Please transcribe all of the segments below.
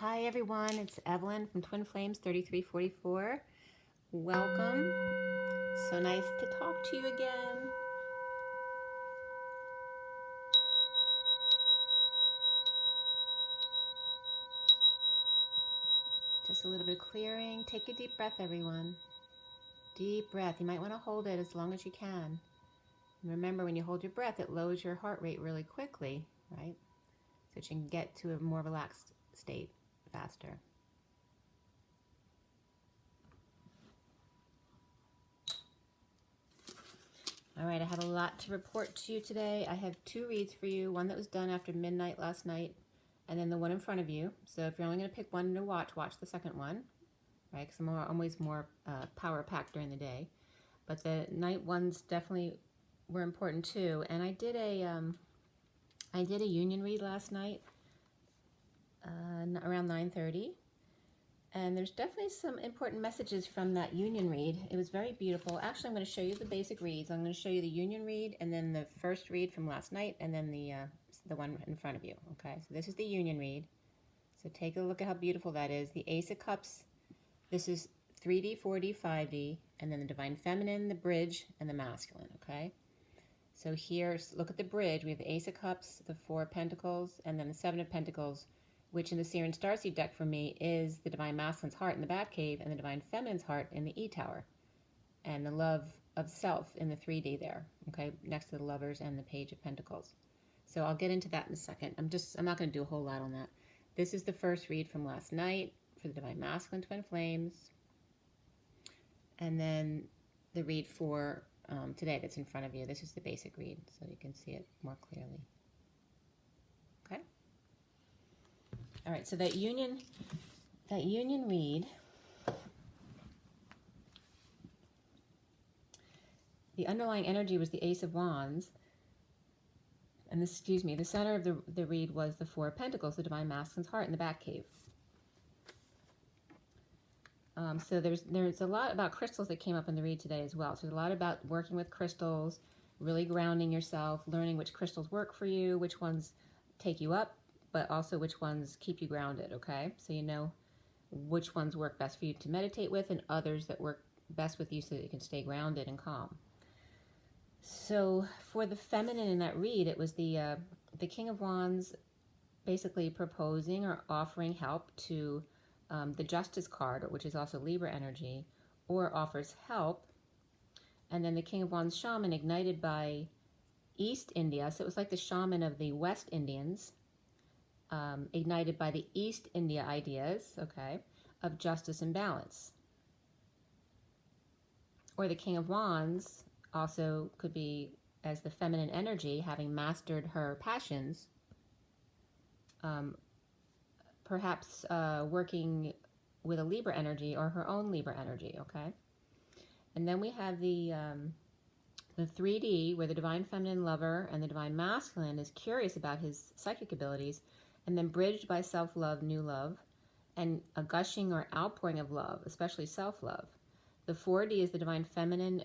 Hi everyone, it's Evelyn from Twin Flames 3344. Welcome. So nice to talk to you again. Just a little bit of clearing. Take a deep breath, everyone. Deep breath. You might want to hold it as long as you can. And remember, when you hold your breath, it lowers your heart rate really quickly, right? So that you can get to a more relaxed state faster. All right, I have a lot to report to you today. I have two reads for you, one that was done after midnight last night, and then the one in front of you. So if you're only going to pick one to watch the second one, right? Because I'm always more power-packed during the day. But the night ones definitely were important too. And I did a union read last night around 9:30. And there's definitely some important messages from that union read. It was very beautiful. Actually, I'm going to show you the basic reads. I'm going to show you the union read and then the first read from last night and then the one in front of you. Okay, so this is the union read. So take a look at how beautiful that is. The Ace of Cups. This is 3D, 4D, 5D, and then the Divine Feminine, the Bridge, and the Masculine. Okay. So here, look at the bridge. We have the Ace of Cups, the Four of Pentacles, and then the Seven of Pentacles, which in the SIRIAN Starseed deck for me is the Divine Masculine's heart in the Batcave and the Divine Feminine's heart in the E-Tower. And the love of self in the 3D there, okay, next to the Lovers and the Page of Pentacles. So I'll get into that in a second. I'm not going to do a whole lot on that. This is the first read from last night for the Divine Masculine Twin Flames. And then the read for today that's in front of you. This is the basic read, so you can see it more clearly. Okay? All right, so that union read, the underlying energy was the Ace of Wands, and the center of the read was the Four of Pentacles, the Divine Masculine's heart in the Batcave. So there's a lot about crystals that came up in the read today as well. So there's a lot about working with crystals, really grounding yourself, learning which crystals work for you, which ones take you up, but also which ones keep you grounded, okay? So you know which ones work best for you to meditate with and others that work best with you so that you can stay grounded and calm. So for the feminine in that read, it was the King of Wands basically proposing or offering help to the Justice card, which is also Libra energy, or offers help. And then the King of Wands shaman ignited by East India. So it was like the shaman of the West Indians, ignited by the East India ideas, okay, of justice and balance. Or the King of Wands also could be as the feminine energy, having mastered her passions, perhaps working with a Libra energy or her own Libra energy, okay? And then we have the 3D, where the Divine Feminine lover and the Divine Masculine is curious about his psychic abilities, and then bridged by self-love, new love, and a gushing or outpouring of love, especially self-love. The 4D is the Divine Feminine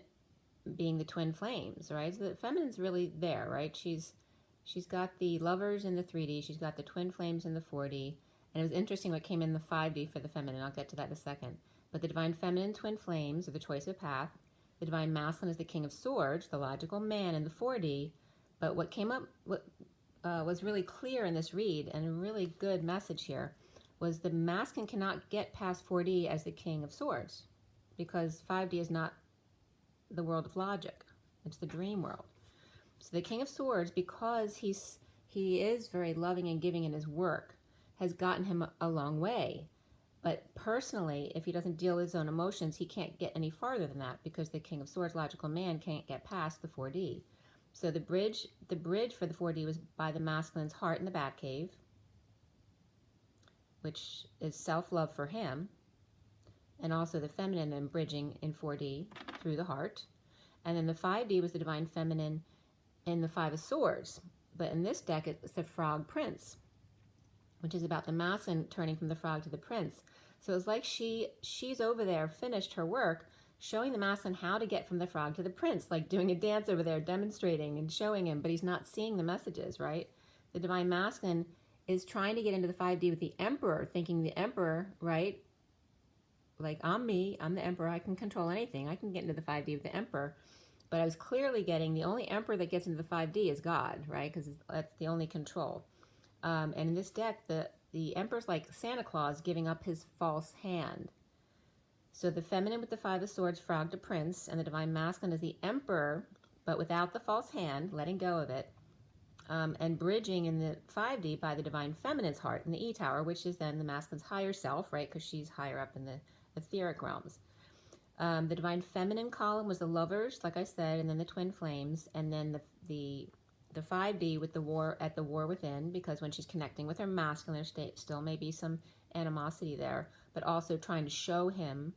being the twin flames, right? So the feminine's really there, right? She's got the lovers in the 3D, she's got the twin flames in the 4D, and it was interesting what came in the 5D for the feminine. I'll get to that in a second. But the Divine Feminine twin flames are the choice of path. The Divine Masculine is the King of Swords, the logical man in the 4D. But what came up, what was really clear in this read, and a really good message here, was the masculine cannot get past 4D as the King of Swords, because 5D is not the world of logic. It's the dream world. So the King of Swords, because he is very loving and giving in his work, has gotten him a long way. But personally, if he doesn't deal with his own emotions, he can't get any farther than that, because the King of Swords, logical man, can't get past the 4D. So the bridge for the 4D was by the masculine's heart in the Batcave, which is self-love for him, and also the feminine and bridging in 4D through the heart. And then the 5D was the Divine Feminine in the Five of Swords. But in this deck, it's the Frog Prince, which is about the masculine turning from the frog to the prince. So it's like she's over there, finished her work, showing the masculine how to get from the frog to the prince, like doing a dance over there, demonstrating and showing him, but he's not seeing the messages, right? The Divine Masculine is trying to get into the 5D with the Emperor, thinking the Emperor, right? Like, I'm me, I'm the Emperor, I can control anything. I can get into the 5D with the Emperor. But I was clearly getting the only Emperor that gets into the 5D is God, right? Because that's the only control. And in this deck, the Emperor's like Santa Claus giving up his false hand. So the feminine with the 5 of Swords frogged a prince, and the divine masculine is the Emperor, but without the false hand, letting go of it. And bridging in the 5D by the divine feminine's heart in the E tower, which is then the masculine's higher self, right? Because she's higher up in the etheric realms. The divine feminine column was the lovers, like I said, and then the twin flames, and then the 5D with the war at the war within, because when she's connecting with her masculine, there still may be some animosity there, but also trying to show him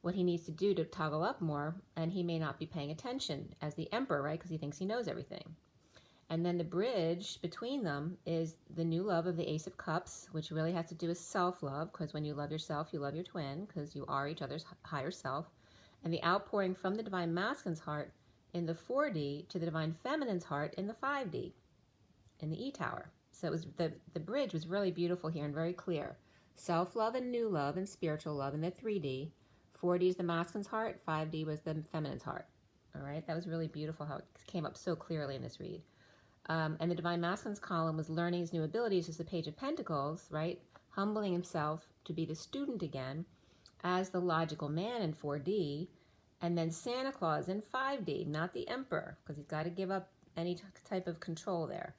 what he needs to do to toggle up more, and he may not be paying attention as the Emperor, right? Because he thinks he knows everything. And then the bridge between them is the new love of the Ace of Cups, which really has to do with self-love, because when you love yourself, you love your twin, because you are each other's higher self. And the outpouring from the divine masculine's heart in the 4D to the divine feminine's heart in the 5D, in the E tower. So it was the bridge was really beautiful here and very clear. Self-love and new love and spiritual love in the 3D. 4D is the masculine's heart, 5D was the feminine's heart. All right, that was really beautiful how it came up so clearly in this read. And the divine masculine's column was learning his new abilities as the Page of Pentacles, right? Humbling himself to be the student again as the logical man in 4D, and then Santa Claus in 5D, not the Emperor, because he's got to give up any type of control there.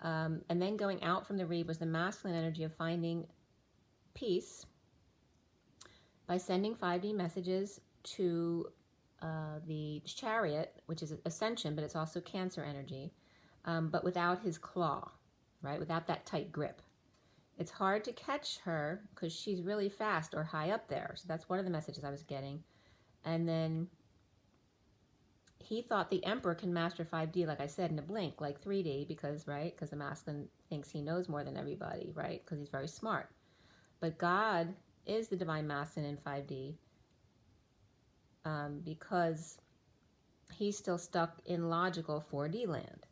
And then going out from the read was the masculine energy of finding peace by sending 5D messages to the Chariot, which is Ascension, but it's also Cancer energy. But without his claw, right? Without that tight grip. It's hard to catch her because she's really fast or high up there. So that's one of the messages I was getting. And then he thought the Emperor can master 5D, like I said, in a blink, like 3D, because, right? Because the masculine thinks he knows more than everybody, right? Because he's very smart. But God is the divine masculine in 5D because he's still stuck in logical 4D land,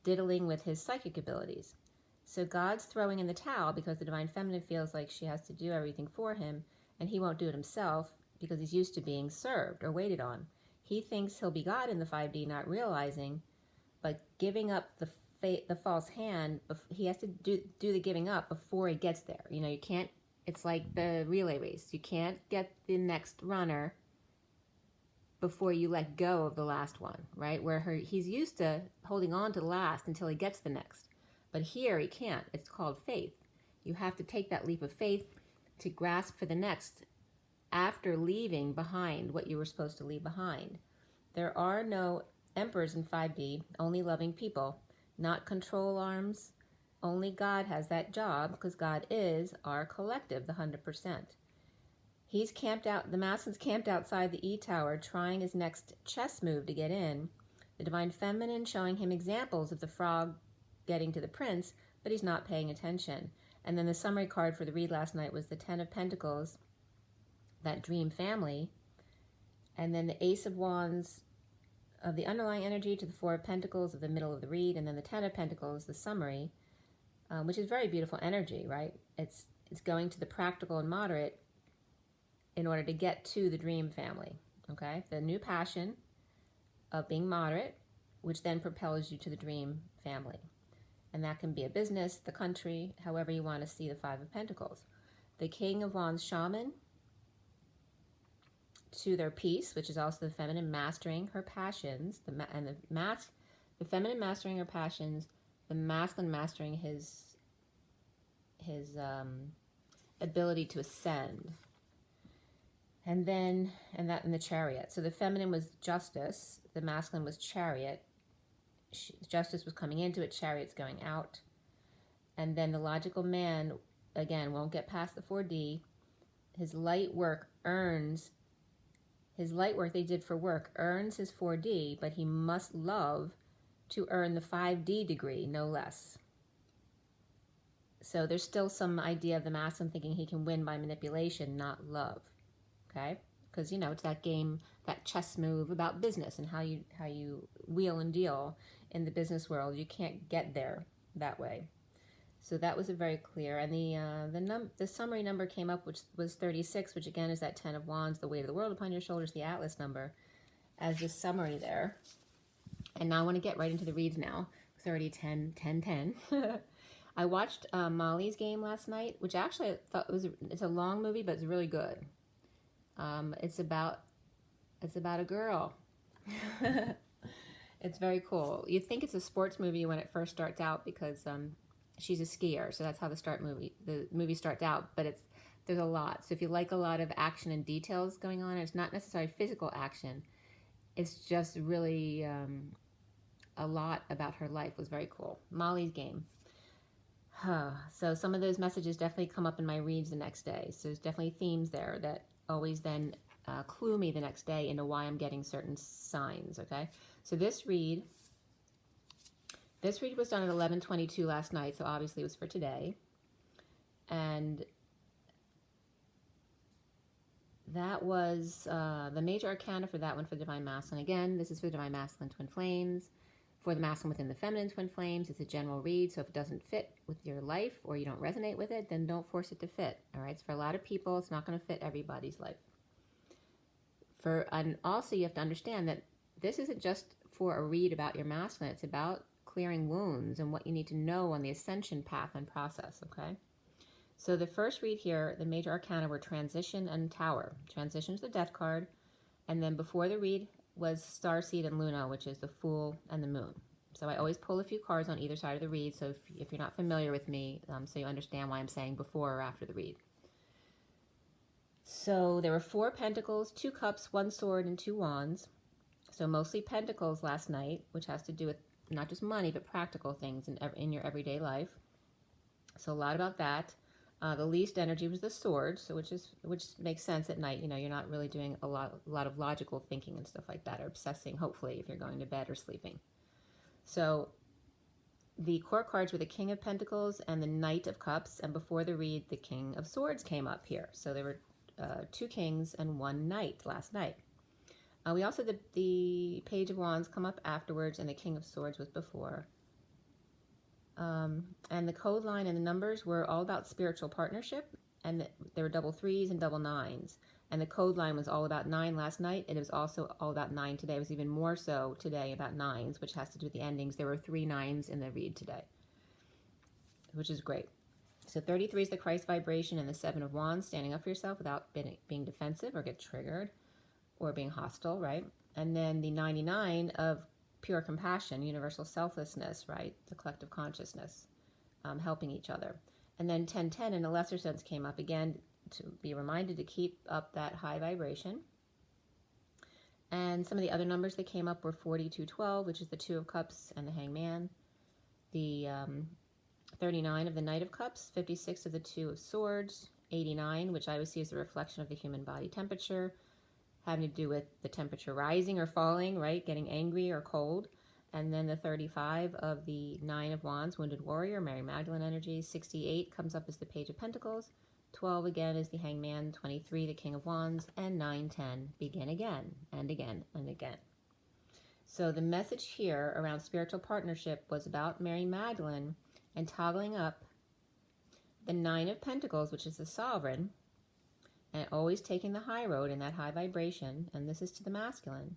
diddling with his psychic abilities. So God's throwing in the towel because the divine feminine feels like she has to do everything for him, and he won't do it himself because he's used to being served or waited on. He thinks he'll be God in the 5D, not realizing, but giving up the false hand, he has to do the giving up before he gets there. You know, you can't, it's like the relay race. You can't get the next runner before you let go of the last one, right? Where he's used to holding on to the last until he gets the next. But here he can't. It's called faith. You have to take that leap of faith to grasp for the next after leaving behind what you were supposed to leave behind. There are no emperors in 5D, only loving people, not control arms. Only God has that job because God is our collective, the 100%. He's camped out, the masculine's camped outside the E tower trying his next chess move to get in. The divine feminine showing him examples of the frog getting to the prince, but he's not paying attention. And then the summary card for the read last night was the 10 of Pentacles, that dream family. And then the Ace of Wands of the underlying energy to the 4 of Pentacles of the middle of the read. And then the 10 of Pentacles, the summary, which is very beautiful energy, right? It's going to the practical and moderate in order to get to the dream family, okay? The new passion of being moderate, which then propels you to the dream family. And that can be a business, the country, however you want to see the 5 of Pentacles. The King of Wands shaman to their peace, which is also the feminine mastering her passions, the feminine mastering her passions, the masculine mastering his ability to ascend. And then, and the Chariot. So the feminine was justice, the masculine was Chariot. Justice was coming into it, Chariot's going out. And then the logical man, again, won't get past the 4D. His light work they did for work earns his 4D, but he must love to earn the 5D degree, no less. So there's still some idea of the masculine thinking he can win by manipulation, not love. Okay? Because, you know, it's that game, that chess move about business and how you wheel and deal in the business world. You can't get there that way. So that was a very clear. And the summary number came up, which was 36, which again is that 10 of Wands, the weight of the world upon your shoulders, the Atlas number, as the summary there. And now I want to get right into the reads now. It's already 10, 10, 10. I watched Molly's Game last night, which actually I thought it's a long movie, but it's really good. It's about a girl. It's very cool. You'd think it's a sports movie when it first starts out because she's a skier, so that's how the movie starts out. But there's a lot. So if you like a lot of action and details going on, it's not necessarily physical action. It's just really a lot about her life. Was very cool. Molly's Game. So some of those messages definitely come up in my reads the next day. So there's definitely themes there that always then clue me the next day into why I'm getting certain signs, okay? So this read was done at 11:22 last night, so obviously it was for today. And that was the major arcana for that one for Divine Masculine. Again, this is for Divine Masculine Twin Flames. For the masculine within the feminine twin flames, it's a general read, so if it doesn't fit with your life or you don't resonate with it, then don't force it to fit, all right? So for a lot of people, it's not going to fit everybody's life. And also you have to understand that this isn't just for a read about your masculine, it's about clearing wounds and what you need to know on the ascension path and process, okay? So the first read here, the major arcana were Transition and Tower. Transition is the Death card, and then before the read was Starseed and Luna, which is the Fool and the Moon. So I always pull a few cards on either side of the read, so if you're not familiar with me, so you understand why I'm saying before or after the read. So there were 4 pentacles, 2 cups, 1 sword, and 2 wands. So mostly pentacles last night, which has to do with not just money, but practical things in your everyday life. So a lot about that. The least energy was the sword, so which makes sense at night. You know, you're not really doing a lot of logical thinking and stuff like that, or obsessing, hopefully, if you're going to bed or sleeping. So the core cards were the King of Pentacles and the Knight of Cups, and before the read, the King of Swords came up here. So there were 2 kings and 1 knight last night. We also had the Page of Wands come up afterwards, and the King of Swords was before. And the code line and the numbers were all about spiritual partnership, and there were double 3s and double 9s. And the code line was all about 9 last night, and it was also all about 9 today. It was even more so today about 9s, which has to do with the endings. There were 3 9s in the read today, which is great. So 33 is the Christ vibration and the 7 of Wands, standing up for yourself without being defensive or get triggered or being hostile, right? And then the 99 of pure compassion, universal selflessness, right? The collective consciousness, helping each other. And then 1010 in a lesser sense came up again to be reminded to keep up that high vibration. And some of the other numbers that came up were 4212, which is the 2 of Cups and the Hangman. The 39 of the Knight of Cups, 56 of the 2 of Swords, 89, which I would see as a reflection of the human body temperature, having to do with the temperature rising or falling, right? Getting angry or cold. And then the 35 of the 9 of Wands, Wounded Warrior, Mary Magdalene energy. 68 comes up as the Page of Pentacles. 12 again is the Hangman. 23, the King of Wands. And 910, begin again and again and again. So the message here around spiritual partnership was about Mary Magdalene and toggling up the 9 of Pentacles, which is the Sovereign, and always taking the high road in that high vibration, and this is to the masculine.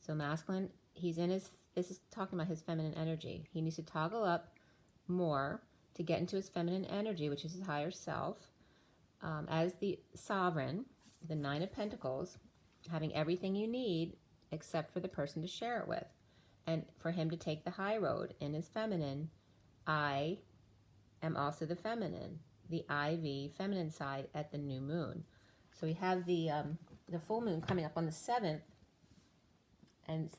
So masculine, this is talking about his feminine energy. He needs to toggle up more to get into his feminine energy, which is his higher self, as the sovereign, the 9 of Pentacles, having everything you need except for the person to share it with, and for him to take the high road in his feminine. I am also the feminine, the IV feminine side at the new moon. So we have the full moon coming up on the 7th, and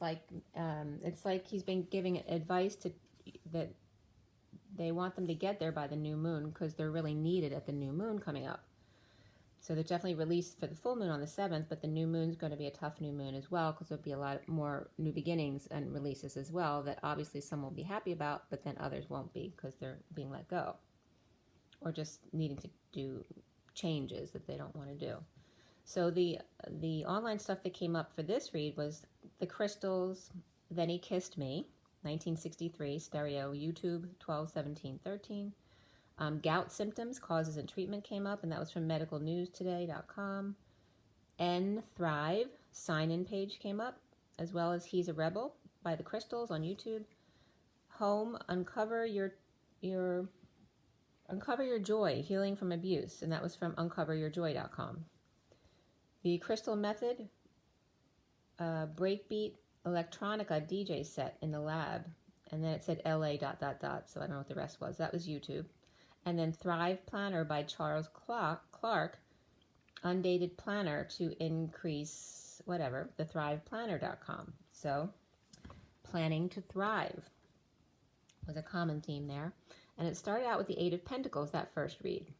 it's like he's been giving advice that they want them to get there by the new moon because they're really needed at the new moon coming up. So they're definitely released for the full moon on the 7th, but the new moon's going to be a tough new moon as well because there'll be a lot more new beginnings and releases as well that obviously some will be happy about, but then others won't be because they're being let go or just needing to do changes that they don't want to do. So the online stuff that came up for this read was the crystals, Then He Kissed Me, 1963, stereo, YouTube, 12, 17, 13. Gout symptoms, causes, and treatment came up, and that was from medicalnewstoday.com. N Thrive sign-in page came up, as well as He's a Rebel by the Crystals on YouTube. Home, Uncover Your Joy, Healing from Abuse, and that was from uncoveryourjoy.com. The Crystal Method, Breakbeat Electronica DJ set in the lab, and then it said LA ... so I don't know what the rest was. That was YouTube. And then Thrive Planner by Charles Clark, undated planner to increase whatever, the thriveplanner.com. So planning to thrive was a common theme there. And it started out with the Eight of Pentacles, that first read.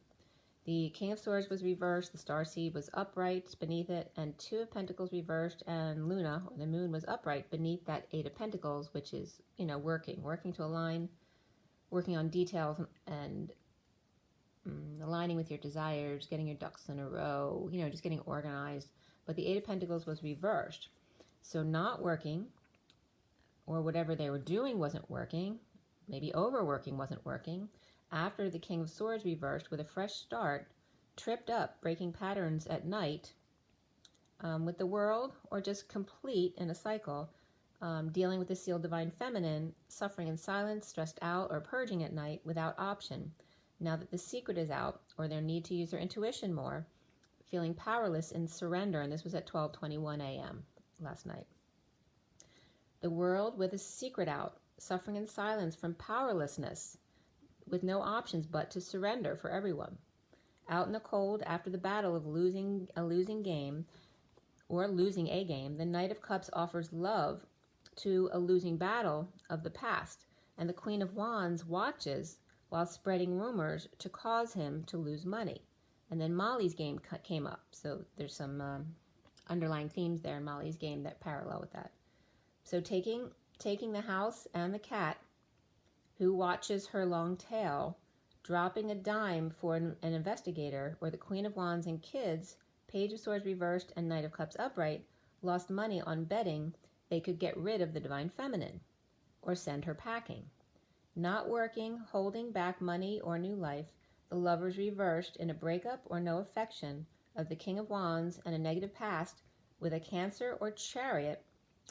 The King of Swords was reversed, the Starseed was upright beneath it, and Two of Pentacles reversed, and Luna, or the moon, was upright beneath that Eight of Pentacles, which is, working to align, working on details and aligning with your desires, getting your ducks in a row, just getting organized. But the Eight of Pentacles was reversed. So not working, or whatever they were doing wasn't working, maybe overworking wasn't working. After the King of Swords reversed with a fresh start, tripped up, breaking patterns at night with the world, or just complete in a cycle, dealing with the sealed divine feminine, suffering in silence, stressed out, or purging at night without option. Now that the secret is out, or their need to use their intuition more, feeling powerless in surrender, and this was at 12:21 a.m. last night. The world with a secret out, suffering in silence from powerlessness, with no options but to surrender for everyone. Out in the cold after the battle of losing a game, the Knight of Cups offers love to a losing battle of the past, and the Queen of Wands watches while spreading rumors to cause him to lose money. And then Molly's game came up, so there's some underlying themes there in Molly's game that parallel with that. So taking the house and the cat, who watches her long tail, dropping a dime for an investigator, or the Queen of Wands and kids, Page of Swords reversed and Knight of Cups upright, lost money on betting they could get rid of the divine feminine, or send her packing. Not working, holding back money or new life, the lovers reversed in a breakup or no affection of the King of Wands and a negative past with a Cancer or Chariot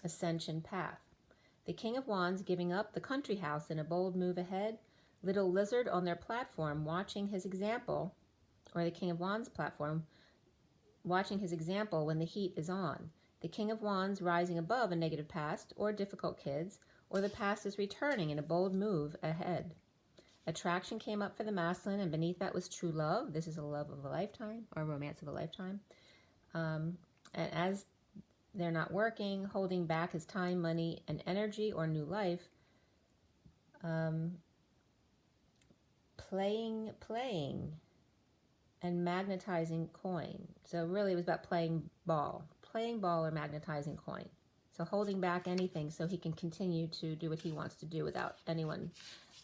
ascension path. The King of Wands giving up the country house in a bold move ahead, little lizard on their platform watching his example, or the King of Wands platform, watching his example when the heat is on. The King of Wands rising above a negative past or difficult kids, or the past is returning in a bold move ahead. Attraction came up for the masculine, and beneath that was true love. This is a love of a lifetime, or romance of a lifetime. And as they're not working, holding back his time, money, and energy, or new life, playing, and magnetizing coin. So really it was about playing ball or magnetizing coin. So holding back anything so he can continue to do what he wants to do without anyone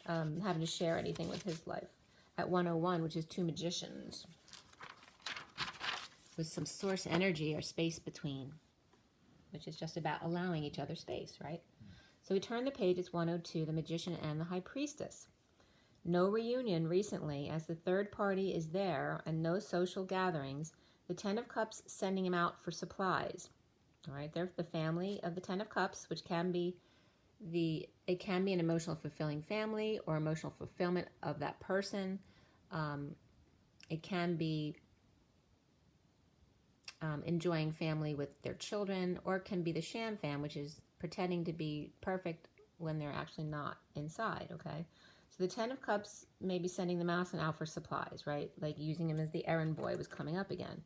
having to share anything with his life. At 101, which is two magicians, with some source energy or space between, which is just about allowing each other space, right? So we turn the page, it's 102, the Magician and the High Priestess. No reunion recently, as the third party is there, and no social gatherings. The Ten of Cups sending him out for supplies. All right, they're the family of the Ten of Cups, which can be it can be an emotional fulfilling family or emotional fulfillment of that person. It can be enjoying family with their children, or it can be the sham fam, which is pretending to be perfect when they're actually not inside, okay? So the Ten of Cups may be sending the masculine out for supplies, right? Like using him as the errand boy was coming up again.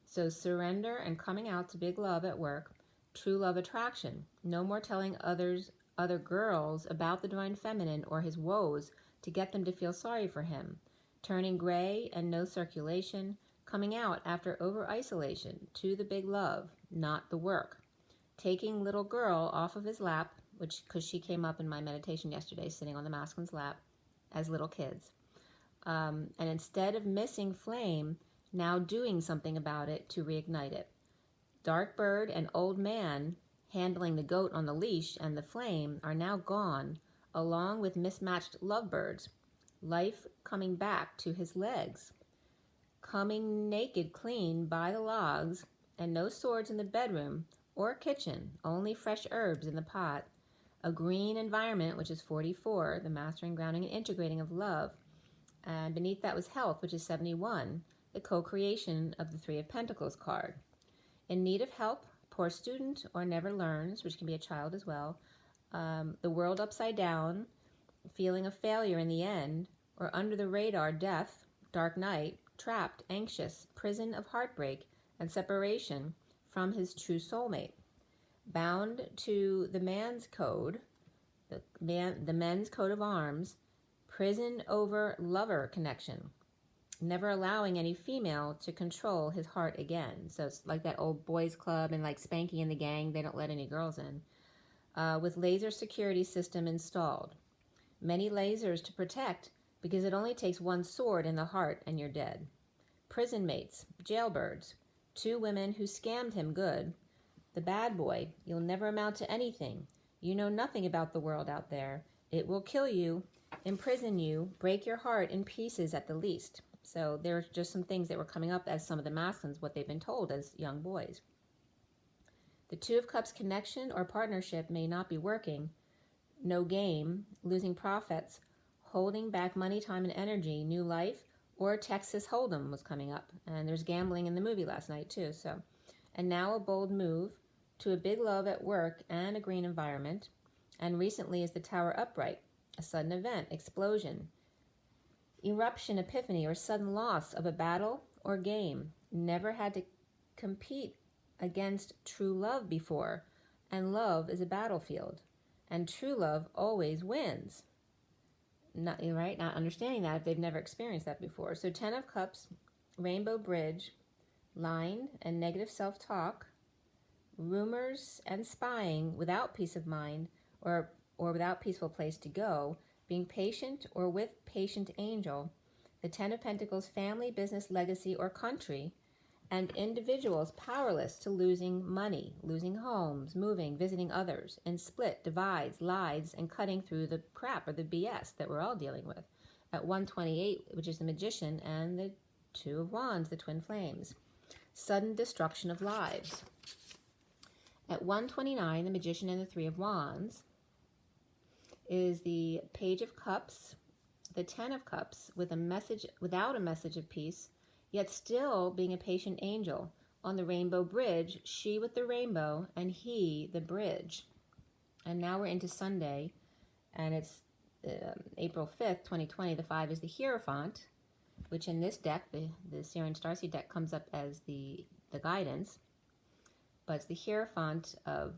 So surrender and coming out to big love at work, true love attraction. No more telling other girls about the divine feminine or his woes to get them to feel sorry for him. Turning gray and no circulation, coming out after over-isolation to the big love, not the work. Taking little girl off of his lap, because she came up in my meditation yesterday, sitting on the masculine's lap as little kids. And instead of missing flame, now doing something about it to reignite it. Dark bird and old man handling the goat on the leash and the flame are now gone, along with mismatched lovebirds. life coming back to his legs, coming naked clean by the logs, and no swords in the bedroom or kitchen, only fresh herbs in the pot, a green environment, which is 44, the mastering, grounding, and integrating of love, and beneath that was health, which is 71, the co-creation of the Three of Pentacles card. In need of help, poor student or never learns, which can be a child as well, the world upside down, feeling of failure in the end, or under the radar, death, dark night, trapped, anxious, prison of heartbreak and separation from his true soulmate, bound to the man's code, the men's coat of arms, prison over lover connection, never allowing any female to control his heart again. So it's like that old boys club and like Spanky and the gang, they don't let any girls in. With laser security system installed. Many lasers to protect because it only takes one sword in the heart and you're dead. Prison mates, jailbirds, 2 women who scammed him good. The bad boy, you'll never amount to anything. You know nothing about the world out there. It will kill you, imprison you, break your heart in pieces at the least. So there's just some things that were coming up as some of the masculines, what they've been told as young boys. The Two of Cups connection or partnership may not be working. No game, losing profits, holding back money, time, and energy, new life, or Texas Hold'em was coming up. And there's gambling in the movie last night too. So, and now a bold move to a big love at work and a green environment. And recently is the Tower upright, a sudden event, explosion, eruption, epiphany, or sudden loss of a battle or game. Never had to compete against true love before, and love is a battlefield, and true love always wins. Not understanding that if they've never experienced that before. So 10 of Cups, rainbow bridge, lined and negative self-talk, rumors and spying without peace of mind or without peaceful place to go, being patient or with patient angel, the 10 of Pentacles, family, business, legacy, or country, and individuals powerless to losing money, losing homes, moving, visiting others, and split, divides, lies, and cutting through the crap or the BS that we're all dealing with. At 128, which is the Magician, and the Two of Wands, the Twin Flames. Sudden destruction of lives. At 129, the Magician and the Three of Wands is the Page of Cups, the 10 of Cups, with a message, without a message of peace, yet still being a patient angel. On the rainbow bridge, she with the rainbow and he the bridge. And now we're into Sunday, and it's April 5th, 2020. The 5 is the Hierophant, which in this deck, the SIRIAN STARSEED deck, comes up as the guidance. But it's the Hierophant of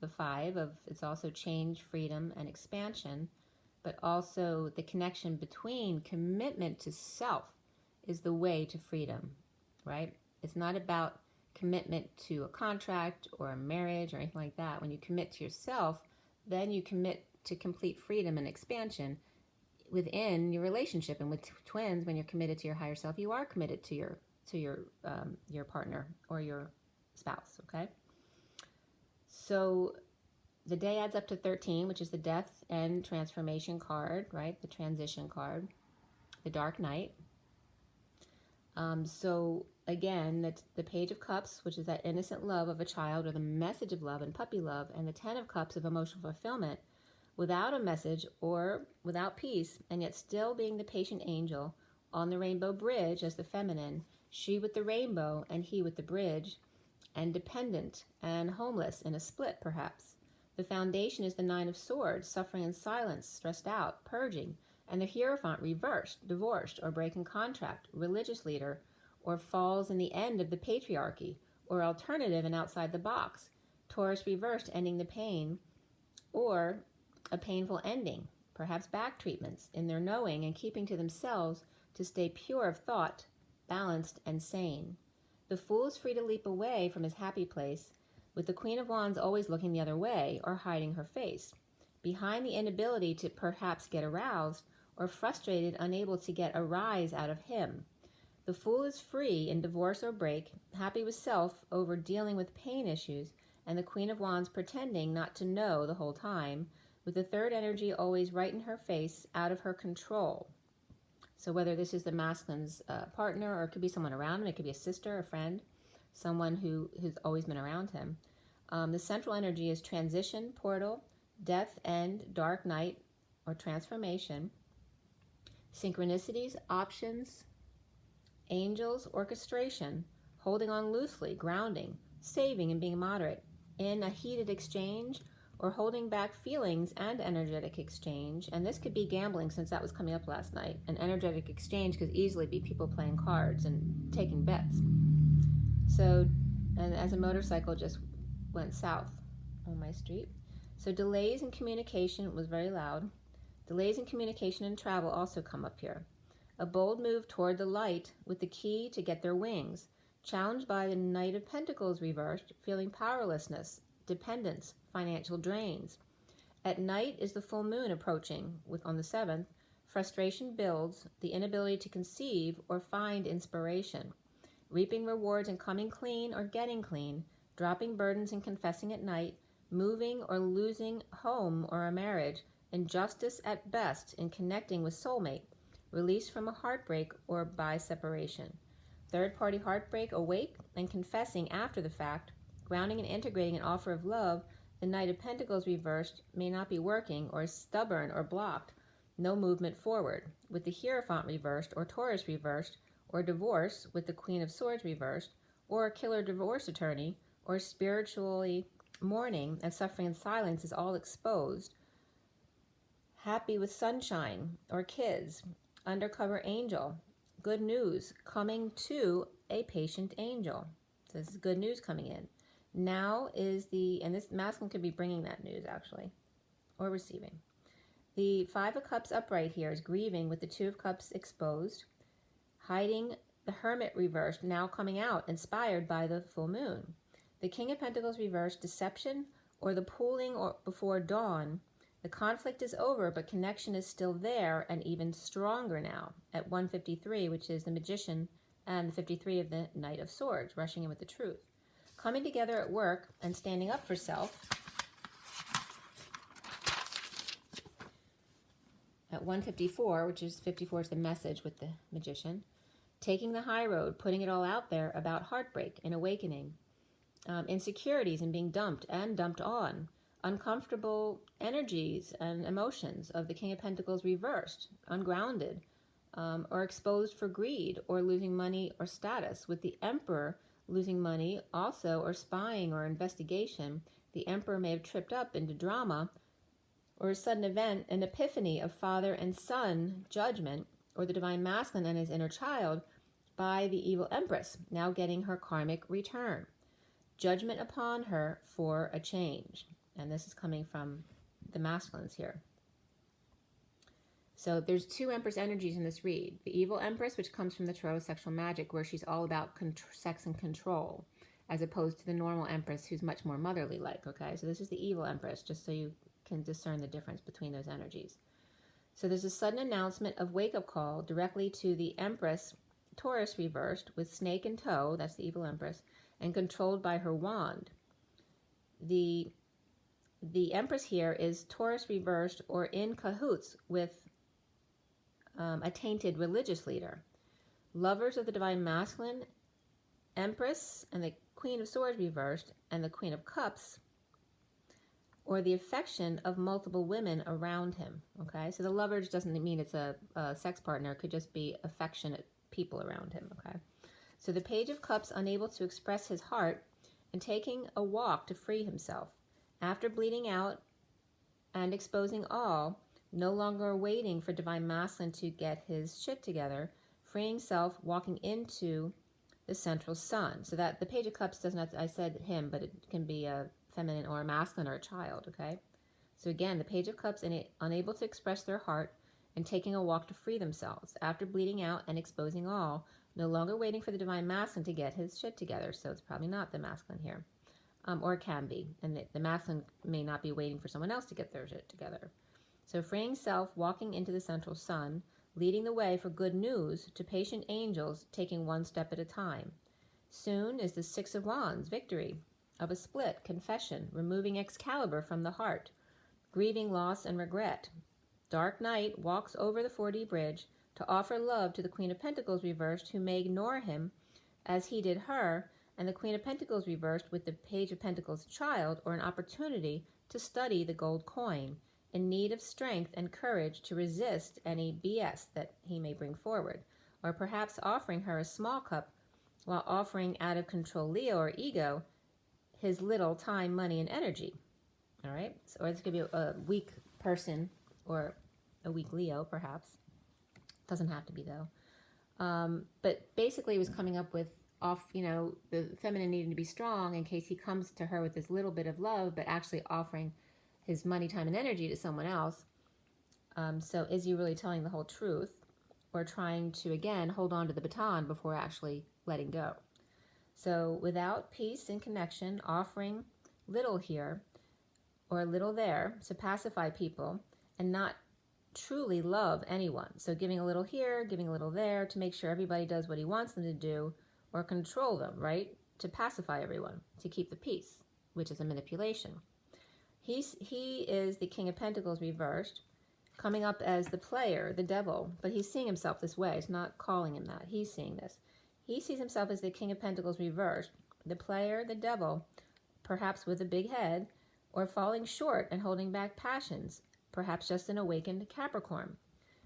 the 5 of, it's also change, freedom, and expansion, but also the connection between commitment to self is the way to freedom, right? It's not about commitment to a contract or a marriage or anything like that. When you commit to yourself, then you commit to complete freedom and expansion within your relationship. And with twins, when you're committed to your higher self, you are committed to your partner or your spouse, okay? So the day adds up to 13, which is the death and transformation card, right? The transition card, the dark night. So again, that's the Page of Cups, which is that innocent love of a child or the message of love and puppy love, and the 10 of Cups of emotional fulfillment without a message or without peace, and yet still being the patient angel on the rainbow bridge as the feminine, she with the rainbow and he with the bridge, and dependent and homeless in a split perhaps. The foundation is the 9 of Swords, suffering in silence, stressed out, purging, and the Hierophant reversed, divorced, or breaking contract, religious leader, or falls in the end of the patriarchy, or alternative and outside the box, Taurus reversed, ending the pain, or a painful ending, perhaps back treatments in their knowing and keeping to themselves to stay pure of thought, balanced, and sane. The Fool is free to leap away from his happy place, with the Queen of Wands always looking the other way or hiding her face, behind the inability to perhaps get aroused, or frustrated, unable to get a rise out of him. The Fool is free in divorce or break, happy with self over dealing with pain issues, and the Queen of Wands pretending not to know the whole time, with the third energy always right in her face, out of her control. So whether this is the masculine's partner, or it could be someone around him, it could be a sister, a friend, someone who's always been around him. The central energy is transition, portal, death, end, dark night, or transformation. Synchronicities, options, angels, orchestration, holding on loosely, grounding, saving and being moderate in a heated exchange, or holding back feelings and energetic exchange. And this could be gambling, since that was coming up last night. An energetic exchange could easily be people playing cards and taking bets. So, and as a motorcycle just went south on my street. So delays in communication was very loud. Delays in communication and travel also come up here. A bold move toward the light with the key to get their wings. Challenged by the Knight of Pentacles reversed, feeling powerlessness, dependence, financial drains. At night is the full moon approaching on the 7th. Frustration builds, the inability to conceive or find inspiration. Reaping rewards and coming clean or getting clean, dropping burdens and confessing at night, moving or losing home or a marriage, injustice at best in connecting with soulmate, release from a heartbreak or by separation. Third-party heartbreak, awake and confessing after the fact, grounding and integrating an offer of love. The Knight of Pentacles reversed may not be working, or is stubborn or blocked, no movement forward. With the Hierophant reversed, or Taurus reversed, or divorce with the Queen of Swords reversed, or a killer divorce attorney, or spiritually mourning and suffering in silence is all exposed. Happy with sunshine or kids, undercover angel, good news coming to a patient angel. So this is good news coming in. Now is and this masculine could be bringing that news actually, or receiving. The 5 of Cups upright here is grieving with the 2 of Cups exposed, hiding the Hermit reversed, now coming out, inspired by the full moon. The King of Pentacles reversed, deception or the pooling or before dawn. The conflict is over, but connection is still there and even stronger now at 153, which is the Magician, and 53 of the Knight of Swords, rushing in with the truth. Coming together at work and standing up for self. At 154, which is 54 is the message with the Magician. Taking the high road, putting it all out there about heartbreak and awakening. Insecurities and being dumped and dumped on. Uncomfortable energies and emotions of the King of Pentacles reversed, ungrounded, or exposed for greed or losing money or status. With the Emperor losing money also, or spying or investigation, the Emperor may have tripped up into drama or a sudden event, an epiphany of father and son judgment, or the Divine Masculine and his inner child by the evil Empress, now getting her karmic return. Judgment upon her for a change. And this is coming from the masculines here. So there's 2 Empress energies in this read. The evil Empress, which comes from the Tarot of Sexual Magic, where she's all about sex and control, as opposed to the normal Empress, who's much more motherly-like, okay? So this is the evil Empress, just so you can discern the difference between those energies. So there's a sudden announcement of wake-up call directly to the Empress, Taurus reversed, with snake in tow, that's the evil Empress, and controlled by her wand. The Empress here is Taurus reversed, or in cahoots with a tainted religious leader. Lovers of the Divine Masculine, Empress, and the Queen of Swords reversed, and the Queen of Cups, or the affection of multiple women around him. Okay, so the lovers doesn't mean it's a sex partner. It could just be affectionate people around him. Okay, so the Page of Cups, unable to express his heart and taking a walk to free himself. After bleeding out and exposing all, no longer waiting for Divine Masculine to get his shit together, freeing self, walking into the central sun. So that the Page of Cups doesn't have to, I said him, but it can be a feminine or a masculine or a child, okay? So again, the Page of Cups, unable to express their heart and taking a walk to free themselves. After bleeding out and exposing all, no longer waiting for the Divine Masculine to get his shit together. So it's probably not the masculine here. Or it can be. And the masculine may not be waiting for someone else to get their shit together. So freeing self, walking into the central sun, leading the way for good news to patient angels, taking one step at a time. Soon is the 6 of Wands, victory of a split, confession, removing Excalibur from the heart, grieving loss and regret. Dark night walks over the 4D bridge, to offer love to the Queen of Pentacles reversed, who may ignore him as he did her, and the Queen of Pentacles reversed with the Page of Pentacles child, or an opportunity to study the gold coin, in need of strength and courage to resist any BS that he may bring forward, or perhaps offering her a small cup while offering out of control Leo or ego his little time, money, and energy. All right, so it's going to be a weak person or a weak Leo, perhaps. Doesn't have to be, though. But basically, he was coming up with the feminine needing to be strong in case he comes to her with this little bit of love, but actually offering his money, time, and energy to someone else. So is he really telling the whole truth, or trying to, again, hold on to the baton before actually letting go? So without peace and connection, offering little here or little there to pacify people and not truly love anyone. So giving a little here, giving a little there to make sure everybody does what he wants them to do, or control them, right? To pacify everyone, to keep the peace, which is a manipulation. He is the King of Pentacles reversed, coming up as the player, the devil, but he's seeing himself this way. It's not calling him that. He's seeing this. He sees himself as the King of Pentacles reversed, the player, the devil, perhaps with a big head, or falling short and holding back passions, perhaps just an awakened Capricorn,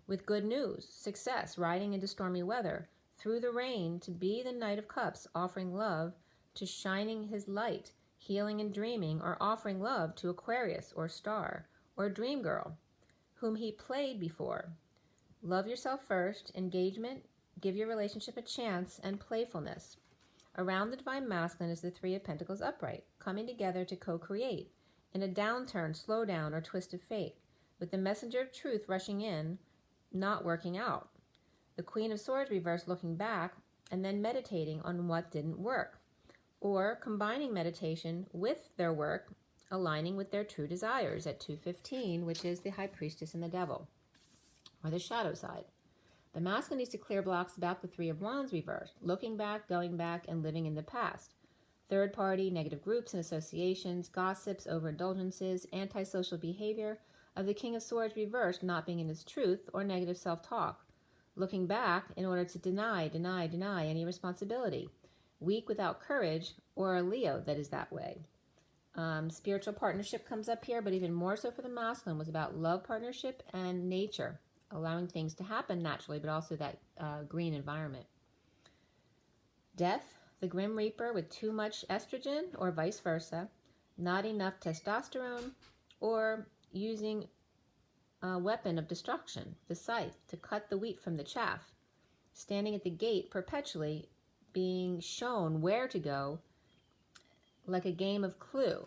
with good news, success, riding into stormy weather, through the rain, to be the Knight of Cups, offering love to shining his light, healing and dreaming, or offering love to Aquarius or Star or Dream Girl, whom he played before. Love yourself first, engagement, give your relationship a chance, and playfulness. Around the Divine Masculine is the Three of Pentacles upright, coming together to co-create, in a downturn, slowdown, or twist of fate, with the messenger of truth rushing in, not working out. The Queen of Swords reversed, looking back and then meditating on what didn't work, or combining meditation with their work, aligning with their true desires at 215, which is the High Priestess and the Devil, or the shadow side. The masculine needs to clear blocks about the Three of Wands reversed, looking back, going back, and living in the past. Third party, negative groups and associations, gossips, overindulgences, antisocial behavior of the King of Swords reversed, not being in his truth, or negative self-talk. Looking back in order to deny any responsibility. Weak without courage, or a Leo that is that way. Spiritual partnership comes up here, but even more so for the masculine was about love, partnership, and nature, allowing things to happen naturally, but also that green environment. Death, the Grim Reaper with too much estrogen, or vice versa, not enough testosterone, or using a weapon of destruction, the scythe, to cut the wheat from the chaff, standing at the gate perpetually, being shown where to go, like a game of Clue.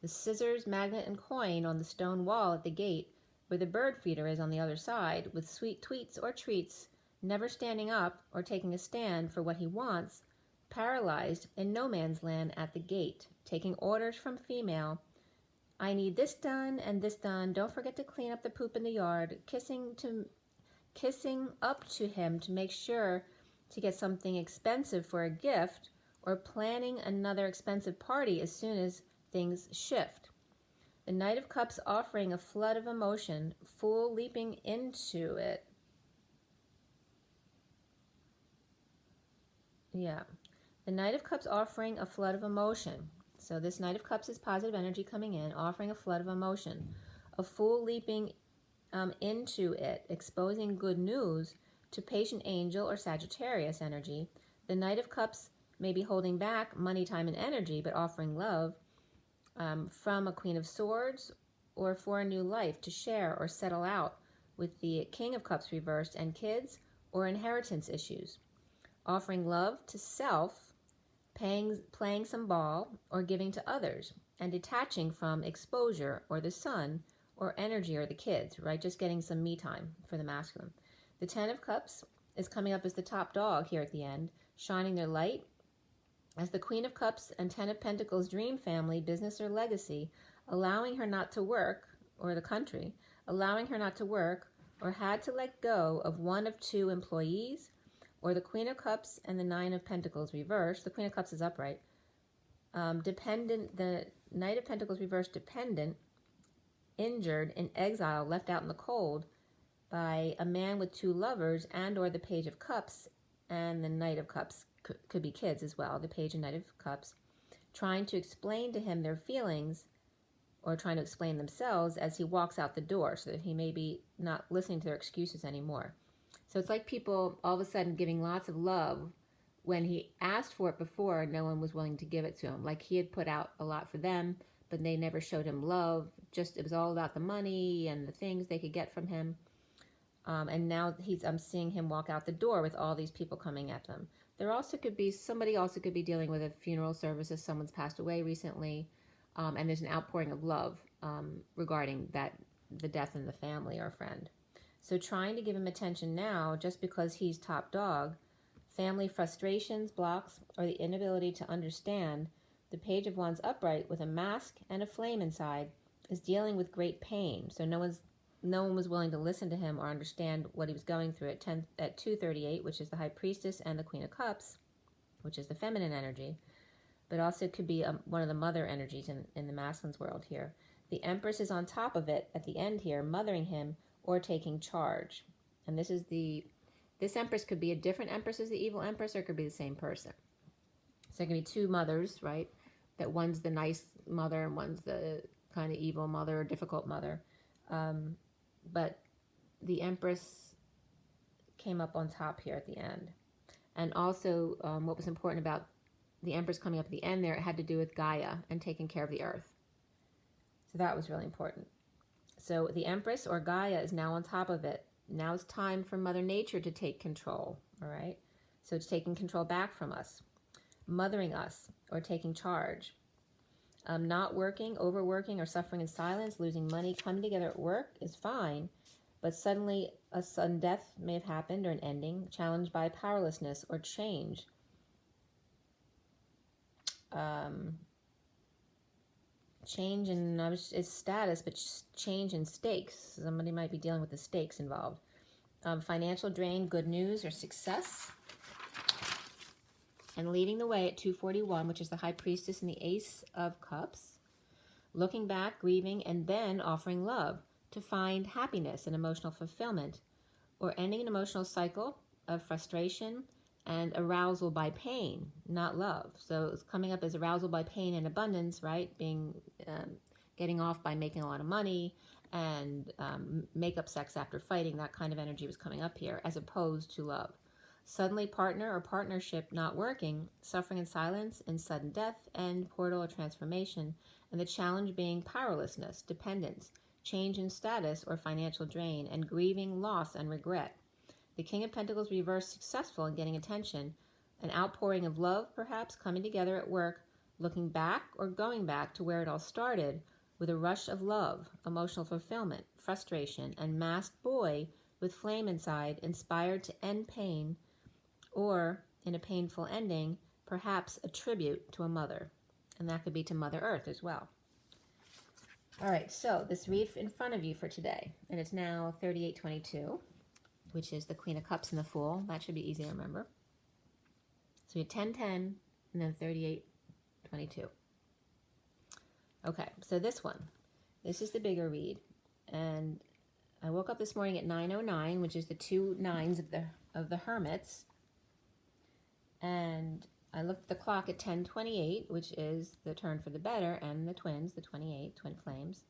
The scissors, magnet, and coin on the stone wall at the gate, where the bird feeder is on the other side, with sweet tweets or treats, never standing up or taking a stand for what he wants, paralyzed in no man's land at the gate, taking orders from female. I need this done and this done. Don't forget to clean up the poop in the yard. Kissing up to him to make sure to get something expensive for a gift, or planning another expensive party as soon as things shift. The Knight of Cups offering a flood of emotion, Fool leaping into it. Yeah. The Knight of Cups offering a flood of emotion. So this Knight of Cups is positive energy coming in, offering a flood of emotion. A Fool leaping into it, exposing good news to Patient Angel or Sagittarius energy. The Knight of Cups may be holding back money, time, and energy, but offering love from a Queen of Swords, or for a new life to share or settle out with the King of Cups reversed and kids, or inheritance issues. Offering love to self, playing some ball, or giving to others, and detaching from exposure or the sun or energy or the kids, right? Just getting some me time for the masculine. The Ten of Cups is coming up as the top dog here at the end, shining their light as the Queen of Cups and Ten of Pentacles dream family, business or legacy, allowing her not to work, or the country, allowing her not to work, or had to let go of one of two employees, or the Queen of Cups and the Nine of Pentacles reversed. The Queen of Cups is upright. Dependent, the Knight of Pentacles reversed, dependent, injured, in exile, left out in the cold, by a man with two lovers and or the Page of Cups and the Knight of Cups, could be kids as well, the Page and Knight of Cups, trying to explain to him their feelings or trying to explain themselves as he walks out the door, so that he may be not listening to their excuses anymore. So it's like people all of a sudden giving lots of love when he asked for it before. No one was willing to give it to him. Like he had put out a lot for them, but they never showed him love. Just it was all about the money and the things they could get from him. And now I'm seeing him walk out the door with all these people coming at them. There also could be somebody could be dealing with a funeral service as someone's passed away recently, and there's an outpouring of love regarding the death in the family or friend. So trying to give him attention now just because he's top dog, family frustrations, blocks, or the inability to understand. The Page of Wands upright with a mask and a flame inside is dealing with great pain. So no one was willing to listen to him or understand what he was going through at 238, which is the High Priestess, and the Queen of Cups, which is the feminine energy, but also could be one of the mother energies in the masculine's world here. The Empress is on top of it at the end here, mothering him or taking charge. And this Empress could be a different Empress as the evil Empress, or it could be the same person. So there can be two mothers, right? That one's the nice mother and one's the kind of evil mother or difficult mother. But the Empress came up on top here at the end. And also what was important about the Empress coming up at the end there, it had to do with Gaia and taking care of the earth. So that was really important. So the Empress or Gaia is now on top of it. Now it's time for Mother Nature to take control, all right? So it's taking control back from us, mothering us or taking charge. Not working, overworking, or suffering in silence, losing money, coming together at work is fine, but suddenly a sudden death may have happened or an ending, challenged by powerlessness or change. Change in its status, but change in stakes. Somebody might be dealing with the stakes involved. Financial drain, good news, or success. And leading the way at 241, which is the High Priestess and the Ace of Cups. Looking back, grieving, and then offering love to find happiness and emotional fulfillment, or ending an emotional cycle of frustration and arousal by pain, not love. So it's coming up as arousal by pain and abundance, right? Getting off by making a lot of money and make-up sex after fighting. That kind of energy was coming up here, as opposed to love. Suddenly partner or partnership not working, suffering in silence and sudden death, end, portal, or transformation, and the challenge being powerlessness, dependence, change in status or financial drain, and grieving, loss, and regret. The King of Pentacles reversed, successful in getting attention, an outpouring of love perhaps, coming together at work, looking back or going back to where it all started with a rush of love, emotional fulfillment, frustration, and masked boy with flame inside, inspired to end pain, or in a painful ending, perhaps a tribute to a mother. And that could be to Mother Earth as well. All right, so this read in front of you for today, and it's now 3822, which is the Queen of Cups and the Fool. That should be easy to remember. So we have 1010 and then 3822. Okay, so this is the bigger read, and I woke up this morning at 9:09, which is the two nines of the Hermits, and I looked at the clock at 10:28, which is the turn for the better, and the twins, the 28 twin flames,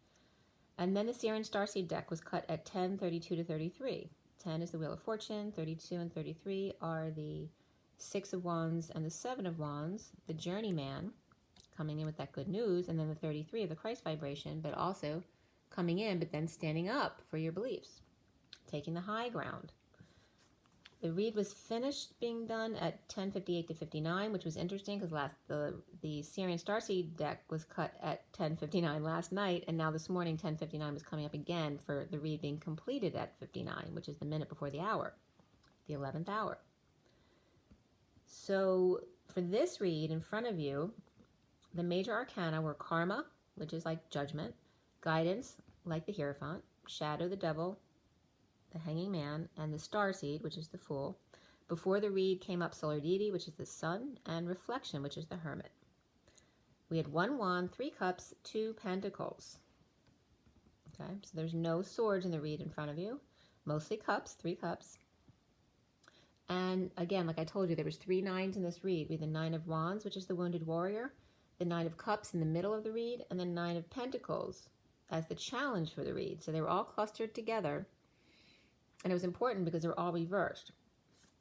and then the SIRIAN Starseed deck was cut at 10:32 to 33. 10 is the Wheel of Fortune, 32 and 33 are the Six of Wands and the Seven of Wands, the Journeyman, coming in with that good news, and then the 33 of the Christ vibration, but also coming in, but then standing up for your beliefs, taking the high ground. The read was finished being done at 10:58 to 59, which was interesting because the SIRIAN Starseed deck was cut at 10:59 last night, and now this morning 10:59 was coming up again for the read being completed at 59, which is the minute before the hour, the 11th hour. So for this read in front of you, the major arcana were Karma, which is like judgment, Guidance, like the Hierophant, Shadow, the Devil, the Hanging Man, and the Starseed, which is the Fool. Before the read came up Solar Deity, which is the Sun, and Reflection, which is the Hermit. We had 1 Wand, 3 Cups, 2 Pentacles. Okay, so there's no swords in the read in front of you. mostly cups, 3 cups. And again, like I told you, there was 3 nines in this read. We had the 9 of Wands, which is the wounded warrior, the 9 of Cups in the middle of the read, and the 9 of Pentacles as the challenge for the read. So they were all clustered together, and it was important because they were all reversed,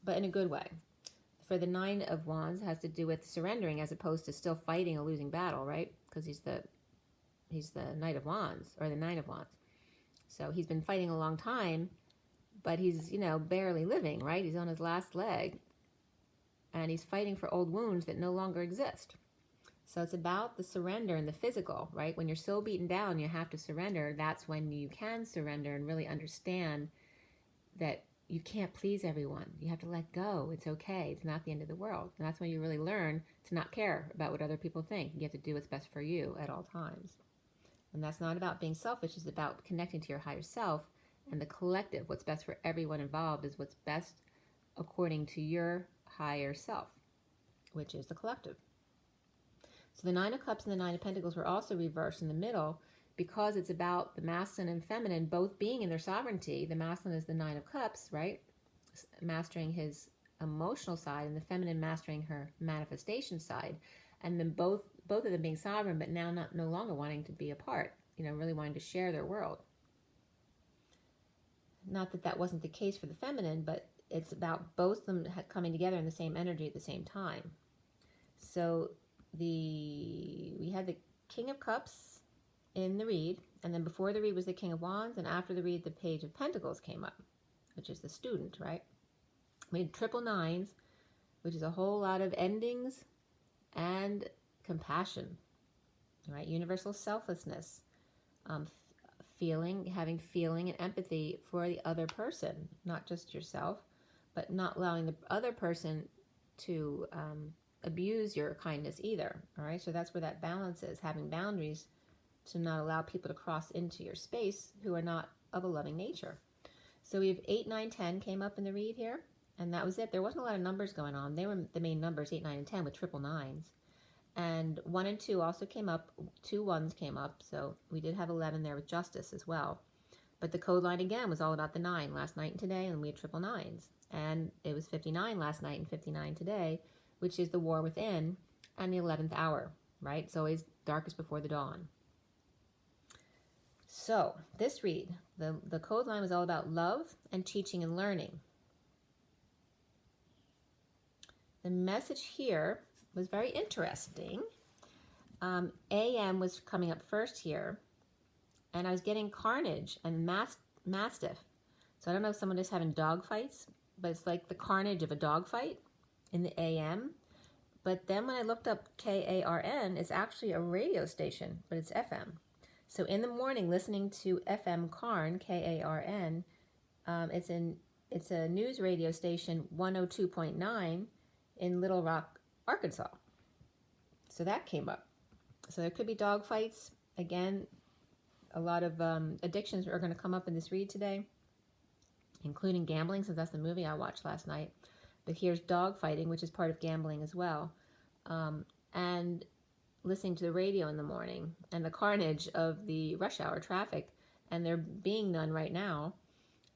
but in a good way. For the 9 of Wands, it has to do with surrendering as opposed to still fighting a losing battle, right? Because he's the Knight of Wands, or the 9 of Wands. So he's been fighting a long time, but he's, barely living, right? He's on his last leg, and he's fighting for old wounds that no longer exist. So it's about the surrender and the physical, right? When you're so beaten down, you have to surrender. That's when you can surrender and really understand that you can't please everyone. You have to let go. It's okay. It's not the end of the world. And that's when you really learn to not care about what other people think. You have to do what's best for you at all times. And that's not about being selfish. It's about connecting to your higher self and the collective. What's best for everyone involved is what's best according to your higher self, which is the collective. So the 9 of Cups and the 9 of Pentacles were also reversed in the middle because it's about the masculine and feminine both being in their sovereignty. The masculine is the 9 of Cups, right? Mastering his emotional side, and the feminine mastering her manifestation side. And then both of them being sovereign, but now no longer wanting to be apart, really wanting to share their world. Not that that wasn't the case for the feminine, but it's about both of them coming together in the same energy at the same time. So we had the King of Cups in the read, and then before the read was the King of Wands, and after the read the Page of Pentacles came up, which is the student, right? We had triple nines, which is a whole lot of endings and compassion, right? Universal selflessness, having feeling and empathy for the other person, not just yourself, but not allowing the other person to abuse your kindness either. All right, so that's where that balance is, having boundaries to not allow people to cross into your space who are not of a loving nature. So we have 8, 9, 10 came up in the read here, and that was it. There wasn't a lot of numbers going on. They were the main numbers, 8, 9, and 10, with triple nines. And 1 and 2 also came up. 2 ones came up, so we did have 11 there with justice as well. But the code line again was all about the 9 last night and today, and we had triple nines. And it was 59 last night and 59 today, which is the war within and the 11th hour, right? It's always darkest before the dawn. So this read, the code line was all about love and teaching and learning. The message here was very interesting. AM was coming up first here, and I was getting carnage and mastiff. So I don't know if someone is having dog fights, but it's like the carnage of a dog fight in the AM. But then when I looked up KARN, it's actually a radio station, but it's FM. So in the morning, listening to FM Karn, KARN, it's a news radio station, 102.9 in Little Rock, Arkansas. So that came up. So there could be dog fights. Again, a lot of addictions are going to come up in this read today, including gambling, since that's the movie I watched last night. But here's dog fighting, which is part of gambling as well. And listening to the radio in the morning and the carnage of the rush hour traffic, and there being none right now.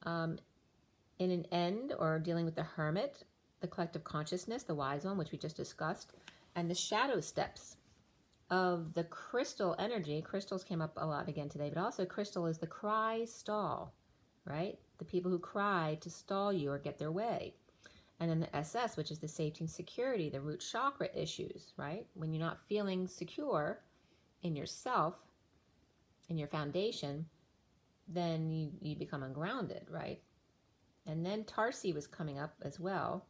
In an end, or dealing with the hermit, the collective consciousness, the wise one, which we just discussed, and the shadow steps of the crystal energy. Crystals came up a lot again today, but also crystal is the cry stall, right? The people who cry to stall you or get their way. And then the SS, which is the safety and security, the root chakra issues, right? When you're not feeling secure in yourself, in your foundation, then you become ungrounded, right? And then Tarsi was coming up as well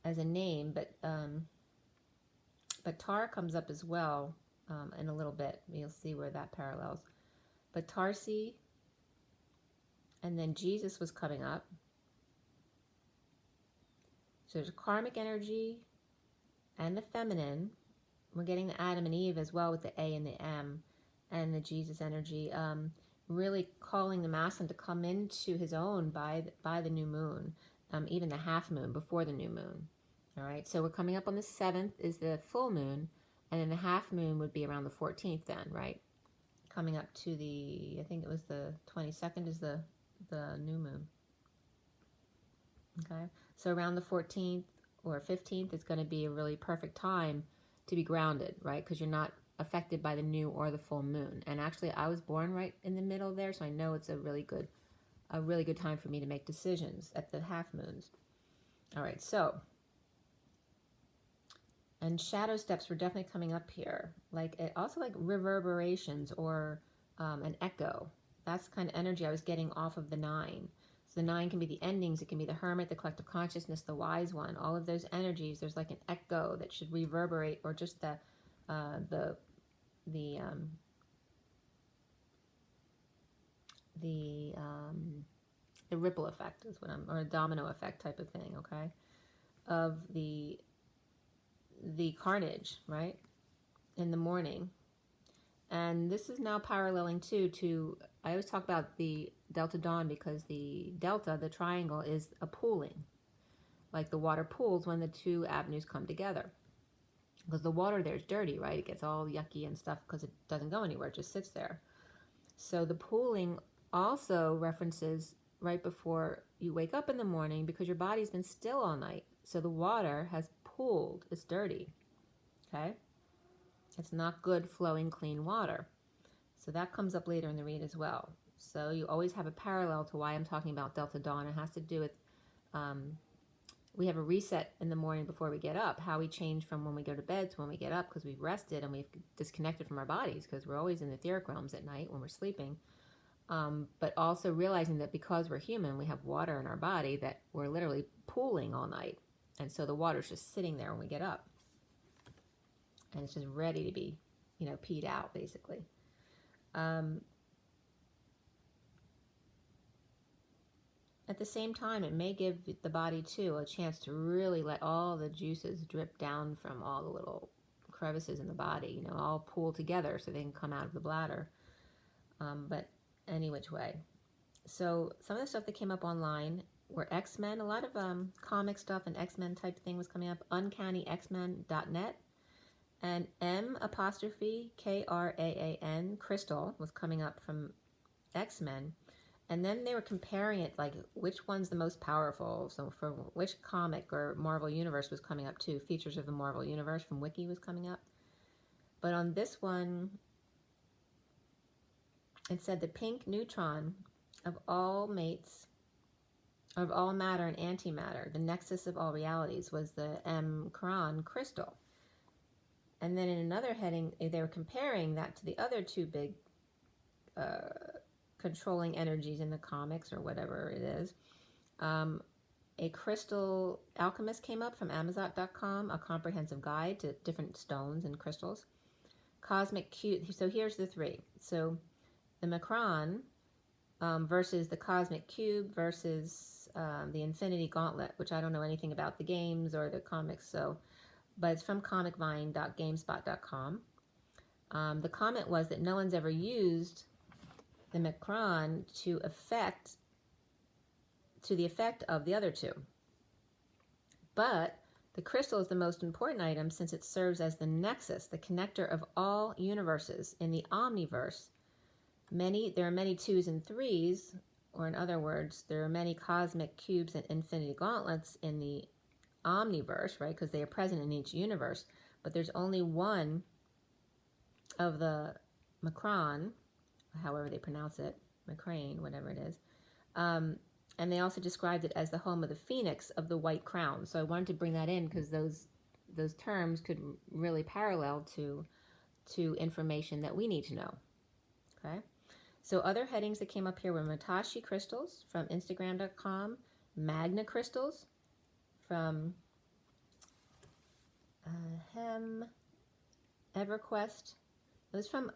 as a name, but Tar comes up as well in a little bit. You'll see where that parallels. But Tarsi, and then Jesus was coming up. So there's karmic energy and the feminine. We're getting the Adam and Eve as well with the A and the M, and the Jesus energy, really calling the masculine to come into his own by the new moon, even the half moon before the new moon. All right, so we're coming up on the 7th is the full moon, and then the half moon would be around the 14th then, right? Coming up to the, I think it was the 22nd is the the new moon. Okay, so around the 14th or 15th, it's going to be a really perfect time to be grounded, right? Because you're not affected by the new or the full moon. And actually, I was born right in the middle there, so I know it's a really good time for me to make decisions at the half moons. All right, so, and shadow steps were definitely coming up here, like also like reverberations or an echo. That's the kind of energy I was getting off of the 9. So the 9 can be the endings, it can be the hermit, the collective consciousness, the wise one. All of those energies, there's like an echo that should reverberate, or just the ripple effect is what or a domino effect type of thing, okay, of the carnage, right, in the morning. And this is now paralleling too to, I always talk about the delta dawn, because the delta, the triangle, is a pooling, like the water pools when the two avenues come together, because the water there is dirty, right? It gets all yucky and stuff because it doesn't go anywhere, it just sits there. So the pooling also references right before you wake up in the morning, because your body's been still all night, so the water has pooled, it's dirty, okay? It's not good flowing clean water. So that comes up later in the read as well. So you always have a parallel to why I'm talking about Delta Dawn. It has to do with, we have a reset in the morning before we get up, how we change from when we go to bed to when we get up, because we've rested and we've disconnected from our bodies, because we're always in the etheric realms at night when we're sleeping. But also realizing that because we're human, we have water in our body that we're literally pooling all night. And so the water's just sitting there when we get up. And it's just ready to be, peed out, basically. At the same time, it may give the body, too, a chance to really let all the juices drip down from all the little crevices in the body, all pool together so they can come out of the bladder. But any which way. So some of the stuff that came up online were X-Men. A lot of comic stuff and X-Men type thing was coming up. UncannyXmen.net. And M'_KRAAN, Crystal, was coming up from X-Men. And then they were comparing it, like which one's the most powerful. So for which comic or Marvel Universe was coming up too. Features of the Marvel Universe from Wiki was coming up. But on this one, it said the pink neutron of all mates, of all matter and antimatter, the nexus of all realities, was the M':Crystal. And then in another heading, they were comparing that to the other two big controlling energies in the comics, or whatever it is. A crystal alchemist came up from Amazon.com, a comprehensive guide to different stones and crystals. Cosmic cube. So here's the 3. So the Macron versus the Cosmic Cube versus the Infinity Gauntlet, which I don't know anything about the games or the comics, but it's from comicvine.gamespot.com. The comment was that no one's ever used the Macron to the effect of the other two. But the crystal is the most important item, since it serves as the nexus, the connector of all universes in the omniverse. There are many 2s and 3s, or in other words, there are many cosmic cubes and infinity gauntlets in the omniverse, right? Because they are present in each universe, but there's only one of the Macron, however they pronounce it, Macrane, whatever it is. And they also described it as the home of the phoenix of the white crown. So I wanted to bring that in because those terms could really parallel to information that we need to know. Okay. So other headings that came up here were Matashi crystals from Instagram.com, Magna crystals from EverQuest. It was from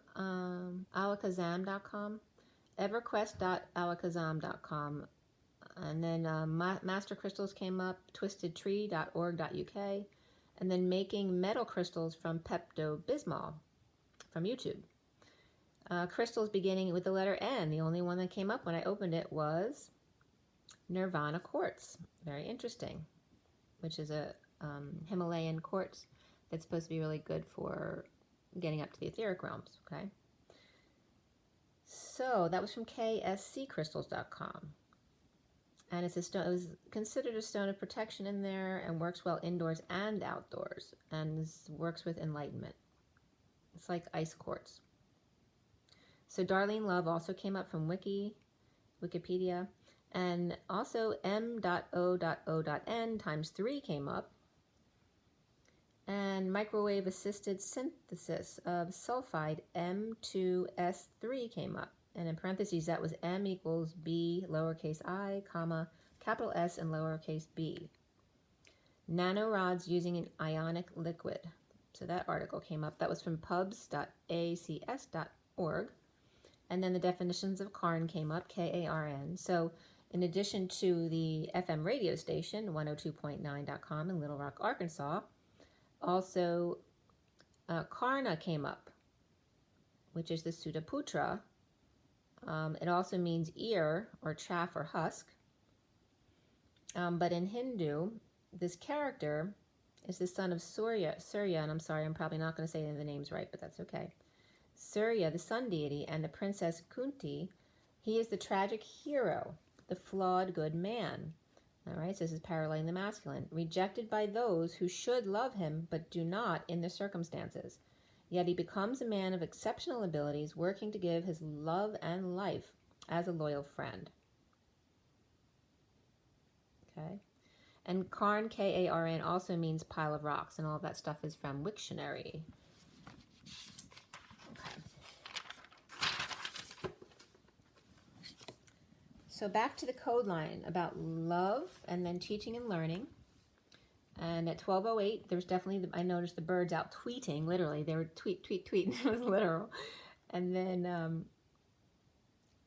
alakazam.com, everquest.alakazam.com. And then Master crystals came up, twistedtree.org.uk. And then making metal crystals from Pepto-Bismol from YouTube. Crystals beginning with the letter N. The only one that came up when I opened it was Nirvana quartz. Very interesting. Which is a Himalayan quartz that's supposed to be really good for getting up to the etheric realms. Okay. So that was from ksccrystals.com. And it's a stone, it was considered a stone of protection in there and works well indoors and outdoors and works with enlightenment. It's like ice quartz. So Darlene Love also came up from Wikipedia. And also M.O.O.N times 3 came up. And microwave assisted synthesis of sulfide M2S3 came up. And in parentheses, that was M equals B lowercase I, comma, capital S and lowercase b. Nanorods using an ionic liquid. So that article came up. That was from pubs.acs.org. And then the definitions of Karn came up, K-A-R-N. So in addition to the FM radio station, 102.9.com in Little Rock, Arkansas, also Karna came up, which is the Sutaputra. It also means ear or chaff or husk. But in Hindu, this character is the son of Surya, and I'm sorry, I'm probably not going to say any of the names right, but that's okay. Surya, the sun deity, and the princess Kunti, he is the tragic hero, the flawed good man. All right, so this is paralleling the masculine. Rejected by those who should love him, but do not in the circumstances. Yet he becomes a man of exceptional abilities, working to give his love and life as a loyal friend. Okay. And Karn, K-A-R-N, also means pile of rocks, and all of that stuff is from Wiktionary. Okay. So back to the code line about love and then teaching and learning. And at 12:08, there's definitely, I noticed the birds out tweeting, literally. They were tweet, tweet, tweet. It was literal. And then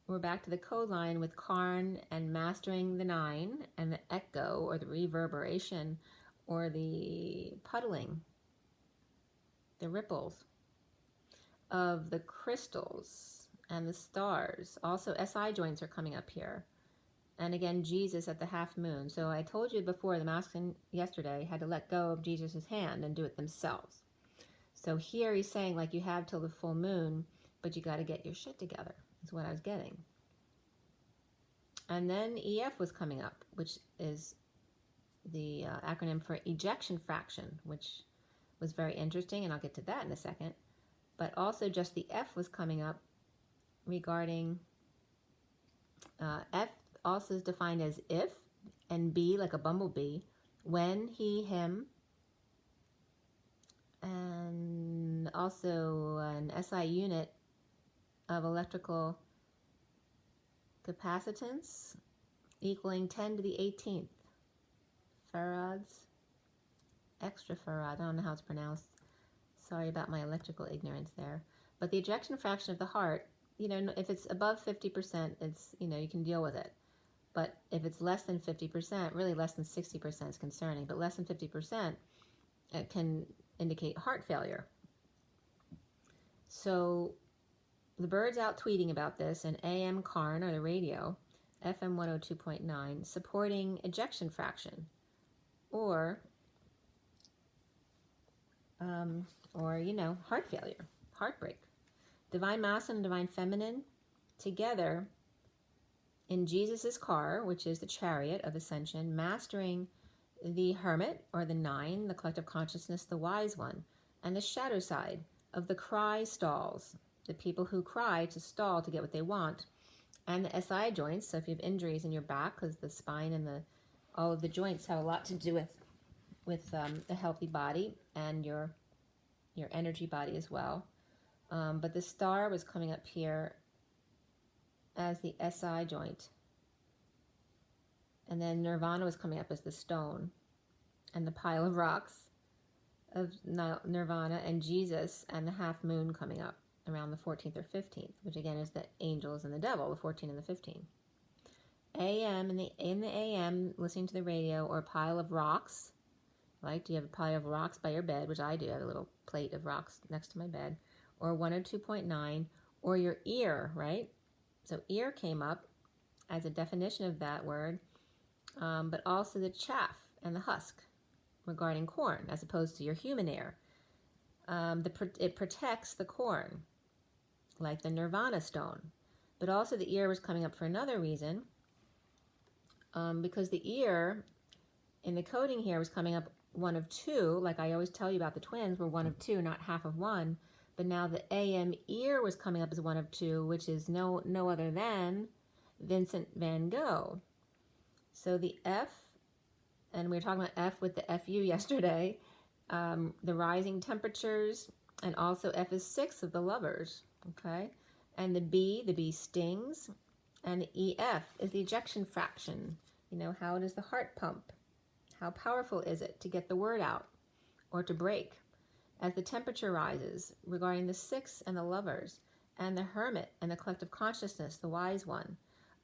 we're back to the code line with Karn and mastering the 9 and the echo or the reverberation or the puddling, the ripples of the crystals and the stars. Also, SI joints are coming up here. And again, Jesus at the half moon. So I told you before, the masculine yesterday had to let go of Jesus's hand and do it themselves. So here he's saying, like, you have till the full moon, but you got to get your shit together, is what I was getting. And then EF was coming up, which is the acronym for ejection fraction, which was very interesting, and I'll get to that in a second. But also just the F was coming up regarding F also is defined as if, and B like a bumblebee, when, he, him, and also an SI unit of electrical capacitance equaling 10 to the 18th farads, extra farad, I don't know how it's pronounced. Sorry about my electrical ignorance there. But the ejection fraction of the heart, you know, if it's above 50%, it's, you know, you can deal with it. But if it's less than 50%, really less than 60% is concerning, but less than 50%, it can indicate heart failure. So the bird's out tweeting about this, and AM Karn, or the radio, FM 102.9, supporting ejection fraction, or you know, heart failure, heartbreak. Divine Masculine and Divine Feminine together in Jesus's car, which is the chariot of ascension, mastering the hermit, or the 9, the collective consciousness, the wise one, and the shadow side of the cry stalls, the people who cry to stall to get what they want, and the SI joints. So if you have injuries in your back, because the spine and all of the joints have a lot to do with a healthy body and your energy body as well. But the star was coming up here as the SI joint. And then Nirvana was coming up as the stone and the pile of rocks of Nirvana, and Jesus and the half moon coming up around the 14th or 15th, which again is the angels and the devil, the 14 and the 15. AM, in the AM, listening to the radio, or a pile of rocks. Right? Do you have a pile of rocks by your bed, which I do. I have a little plate of rocks next to my bed. Or 102.9, or your ear, right? So ear came up as a definition of that word, but also the chaff and the husk regarding corn, as opposed to your human ear. It protects the corn, like the Nirvana stone. But also the ear was coming up for another reason, because the ear in the coding here was coming up one of two, like I always tell you about the twins, were one of two, not half of one. But now the AM ear was coming up as one of two, which is no other than Vincent van Gogh. So the F, and we were talking about F with the FU yesterday, the rising temperatures, and also F is 6 of the lovers, okay? And the B stings, and the EF is the ejection fraction. You know, how does the heart pump? How powerful is it to get the word out or to break? As the temperature rises, regarding the 6 and the lovers, and the hermit and the collective consciousness, the wise one,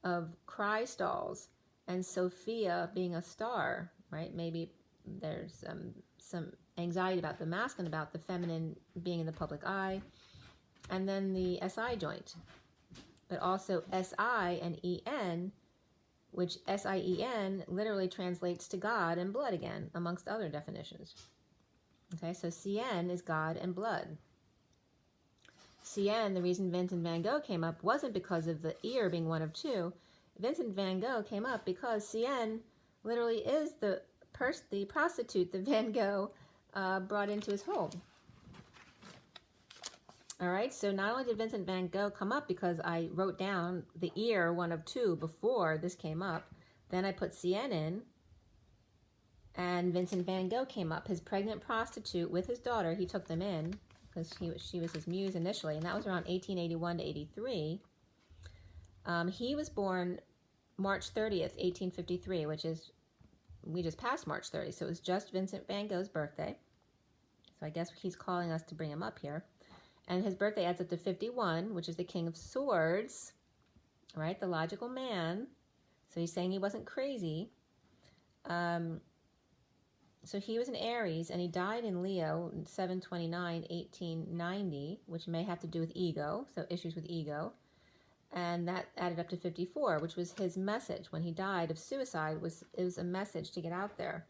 of cry stalls, and Sophia being a star, right? Maybe there's some anxiety about the masculine, about the feminine being in the public eye, and then the SI joint, but also SI and EN, which SIEN literally translates to God and blood again, amongst other definitions. Okay, so CN is God and blood. CN, the reason Vincent van Gogh came up wasn't because of the ear being one of two. Vincent van Gogh came up because CN literally is the prostitute that Van Gogh brought into his home. All right, so not only did Vincent van Gogh come up because I wrote down the ear one of two before this came up, then I put CN in, and Vincent van Gogh came up. His pregnant prostitute with his daughter, he took them in because she was his muse initially, and that was around 1881 to 83. He was born March 30th, 1853, which is, we just passed March 30, so it was just Vincent van Gogh's birthday. So I guess he's calling us to bring him up here. And his birthday adds up to 51, which is the King of Swords, right? The logical man. So he's saying he wasn't crazy. So he was an Aries, and he died in Leo, 7/29/1890, which may have to do with ego, so issues with ego. And that added up to 54, which was his message. When he died of suicide, it was a message to get out there.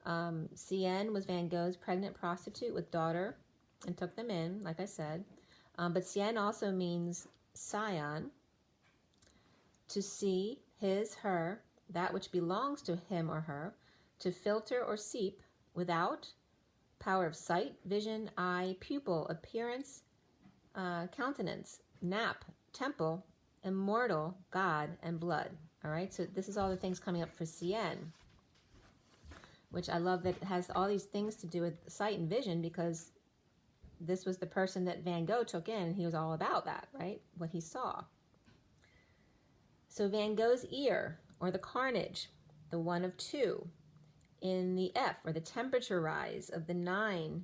CN was Van Gogh's pregnant prostitute with daughter, and took them in, like I said. But Cien also means scion, to see, his, her, that which belongs to him or her, to filter or seep without, power of sight, vision, eye, pupil, appearance, countenance, nap, temple, immortal, God, and blood. All right, so this is all the things coming up for Cien, which I love that it has all these things to do with sight and vision, because this was the person that Van Gogh took in. He was all about that, right? What he saw. So Van Gogh's ear, or the carnage, the one of two. In the F, or the temperature rise of the 9,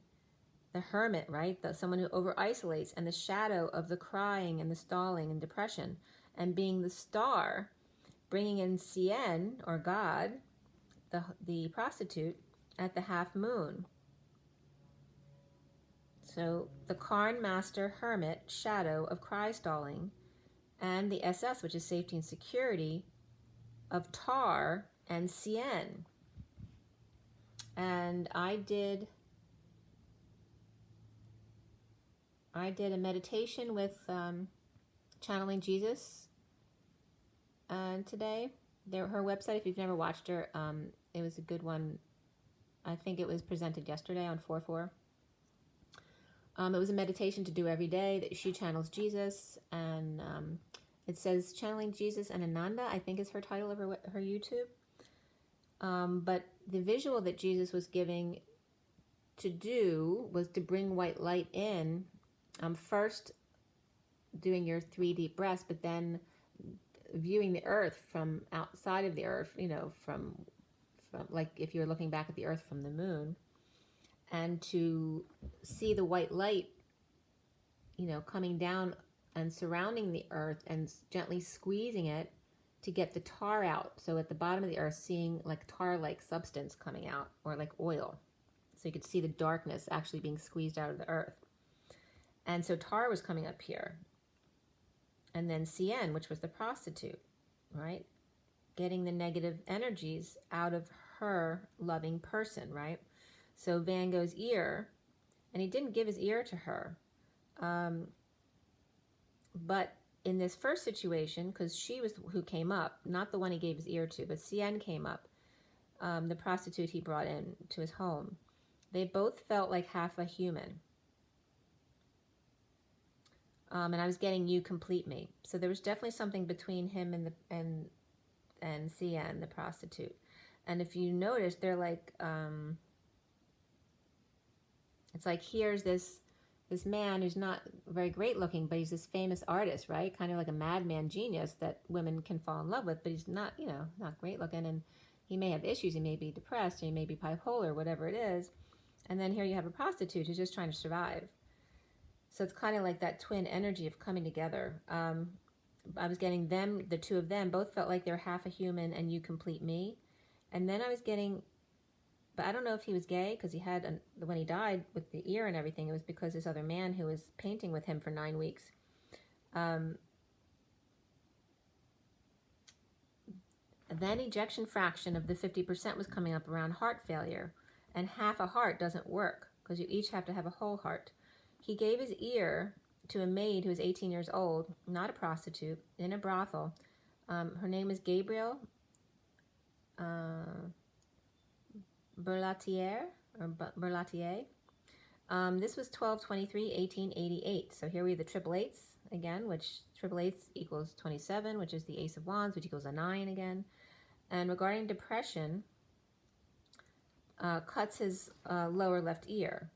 the hermit, right? Someone who over-isolates, and the shadow of the crying and the stalling and depression. And being the star, bringing in Cien, or God, the prostitute, at the half moon. So the Karn Master, Hermit, Shadow of Cry Stalling, and the SS, which is Safety and Security, of Tar and Cien. And I did a meditation with Channeling Jesus today. Her website, if you've never watched her, it was a good one. I think it was presented yesterday on 4/4. It was a meditation to do every day that she channels Jesus, and it says Channeling Jesus and Ananda, I think is her title of her YouTube. But the visual that Jesus was giving to do was to bring white light in, first doing your 3 deep breaths, but then viewing the earth from outside of the earth, you know, from like if you're looking back at the earth from the moon, and to see the white light, you know, coming down and surrounding the earth and gently squeezing it to get the tar out. So at the bottom of the earth, seeing like tar-like substance coming out, or like oil. So you could see the darkness actually being squeezed out of the earth. And so tar was coming up here. And then Cien, which was the prostitute, right? Getting the negative energies out of her loving person, right? So Van Gogh's ear, and he didn't give his ear to her, but in this first situation, because she was who came up, not the one he gave his ear to, but Cien came up, the prostitute he brought in to his home. They both felt like half a human. And I was getting "you complete me." So there was definitely something between him and Cien, the prostitute. And if you notice, they're like, it's like, here's this man who's not very great looking, but he's this famous artist, right? Kind of like a madman genius that women can fall in love with, but he's not, you know, not great looking, and he may have issues. He may be depressed, or he may be bipolar, whatever it is. And then here you have a prostitute who's just trying to survive. So it's kind of like that twin energy of coming together. I was getting them, the two of them, both felt like they're half a human and "you complete me." And then I was getting, but I don't know if he was gay, because he had, when he died with the ear and everything, it was because this other man who was painting with him for 9 weeks. Then ejection fraction of the 50% was coming up around heart failure. And half a heart doesn't work, because you each have to have a whole heart. He gave his ear to a maid who was 18 years old, not a prostitute, in a brothel. Her name is Gabrielle Berlatier, or Berlatier. This was 12/23/1888. So here we have the triple eights again, which triple eights equals 27, which is the Ace of Wands, which equals a 9 again. And regarding depression, cuts his lower left ear.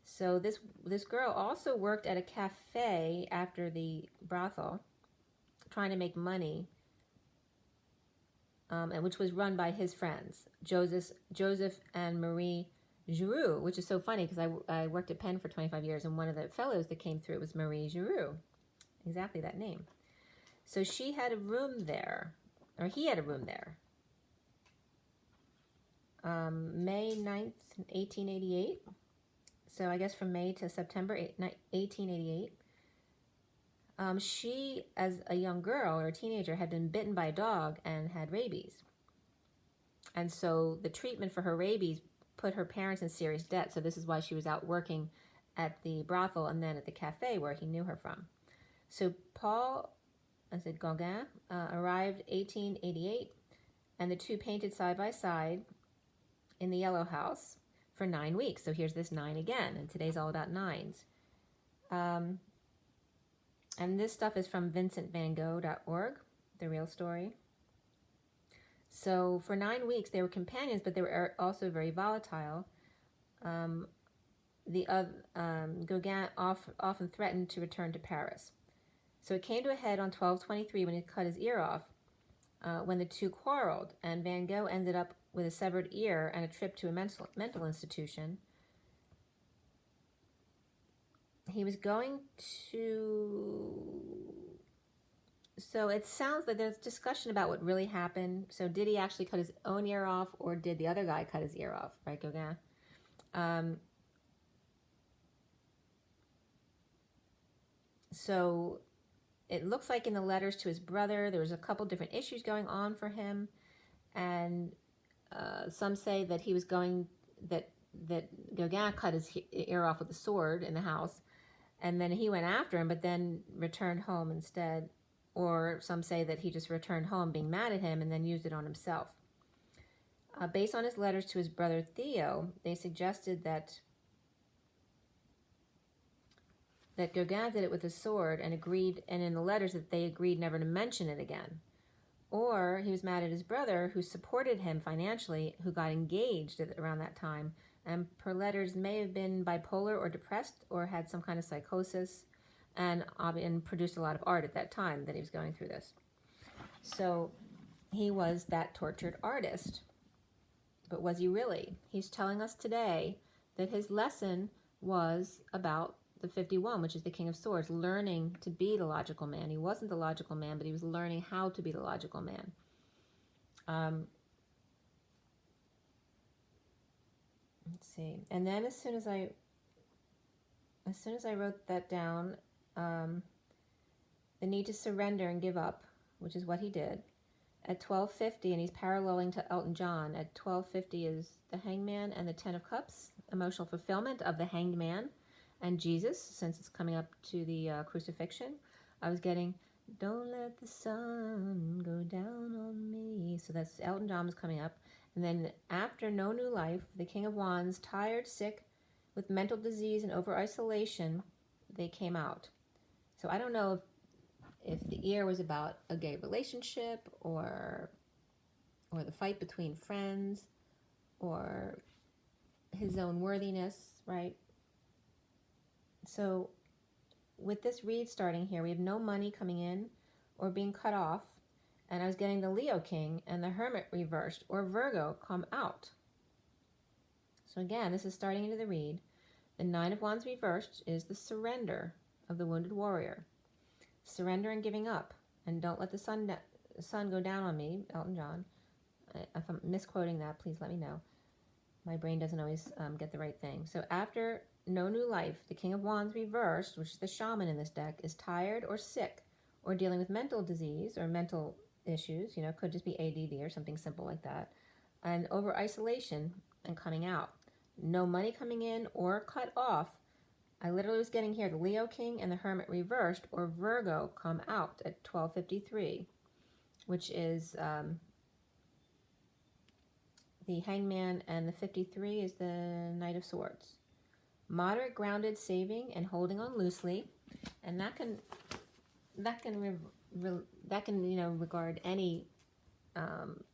So this girl also worked at a cafe after the brothel, trying to make money, and which was run by his friends, Joseph and Marie Giroux, which is so funny because I worked at Penn for 25 years, and one of the fellows that came through was Marie Giroux, exactly that name. So she had a room there, or he had a room there. May 9th, 1888. So I guess from May to September 1888. She, as a young girl or a teenager, had been bitten by a dog and had rabies. And so the treatment for her rabies put her parents in serious debt. So this is why she was out working at the brothel and then at the cafe where he knew her from. So Paul, Gauguin, arrived 1888, and the two painted side by side in the yellow house for 9 weeks. So here's this 9 again, and today's all about 9s. And this stuff is from vincentvanGogh.org, the real story. So for 9 weeks, they were companions, but they were also very volatile. Gauguin often threatened to return to Paris. So it came to a head on 12/23 when he cut his ear off, when the two quarreled, and Van Gogh ended up with a severed ear and a trip to a mental institution. He was going to... So it sounds like there's discussion about what really happened. So did he actually cut his own ear off, or did the other guy cut his ear off, right, Gauguin? So it looks like in the letters to his brother, there was a couple different issues going on for him. And some say that he was that Gauguin cut his ear off with a sword in the house, and then he went after him, but then returned home instead. Or some say that he just returned home being mad at him and then used it on himself. Based on his letters to his brother Theo, they suggested that Gauguin did it with a sword and agreed, and in the letters that they agreed never to mention it again. Or he was mad at his brother, who supported him financially, who got engaged around that time, and per letters may have been bipolar or depressed or had some kind of psychosis, and produced a lot of art at that time that he was going through this. So he was that tortured artist. But was he really? He's telling us today that his lesson was about the 51, which is the King of Swords, learning to be the logical man. He wasn't the logical man, but he was learning how to be the logical man. Let's see. And then as soon as I wrote that down, the need to surrender and give up, which is what he did, at 12:50, and he's paralleling to Elton John. At 12:50 is the Hangman and the Ten of Cups, emotional fulfillment of the Hanged Man and Jesus, since it's coming up to the crucifixion. I was getting Don't let the sun go down on me. So that's Elton John was coming up. And then after No New Life, the King of Wands, tired, sick, with mental disease and over-isolation, they came out. So I don't know if the year was about a gay relationship or the fight between friends or his own worthiness, right? So with this read starting here, we have no money coming in or being cut off. And I was getting the Leo King and the Hermit reversed, or Virgo, come out. So again, this is starting into the read. The Nine of Wands reversed is the surrender of the wounded warrior. Surrender and giving up. And don't let the sun go down on me, Elton John. If I'm misquoting that, please let me know. My brain doesn't always get the right thing. So after No New Life, the King of Wands reversed, which is the shaman in this deck, is tired or sick or dealing with mental disease or mental issues. You know, could just be ADD or something simple like that. And over isolation and coming out. No money coming in or cut off. I literally was getting here the Leo King and the Hermit reversed, or Virgo, come out at 12:53, which is the Hangman, and the 53 is the Knight of Swords. Moderate, grounded, saving, and holding on loosely, and that can regard any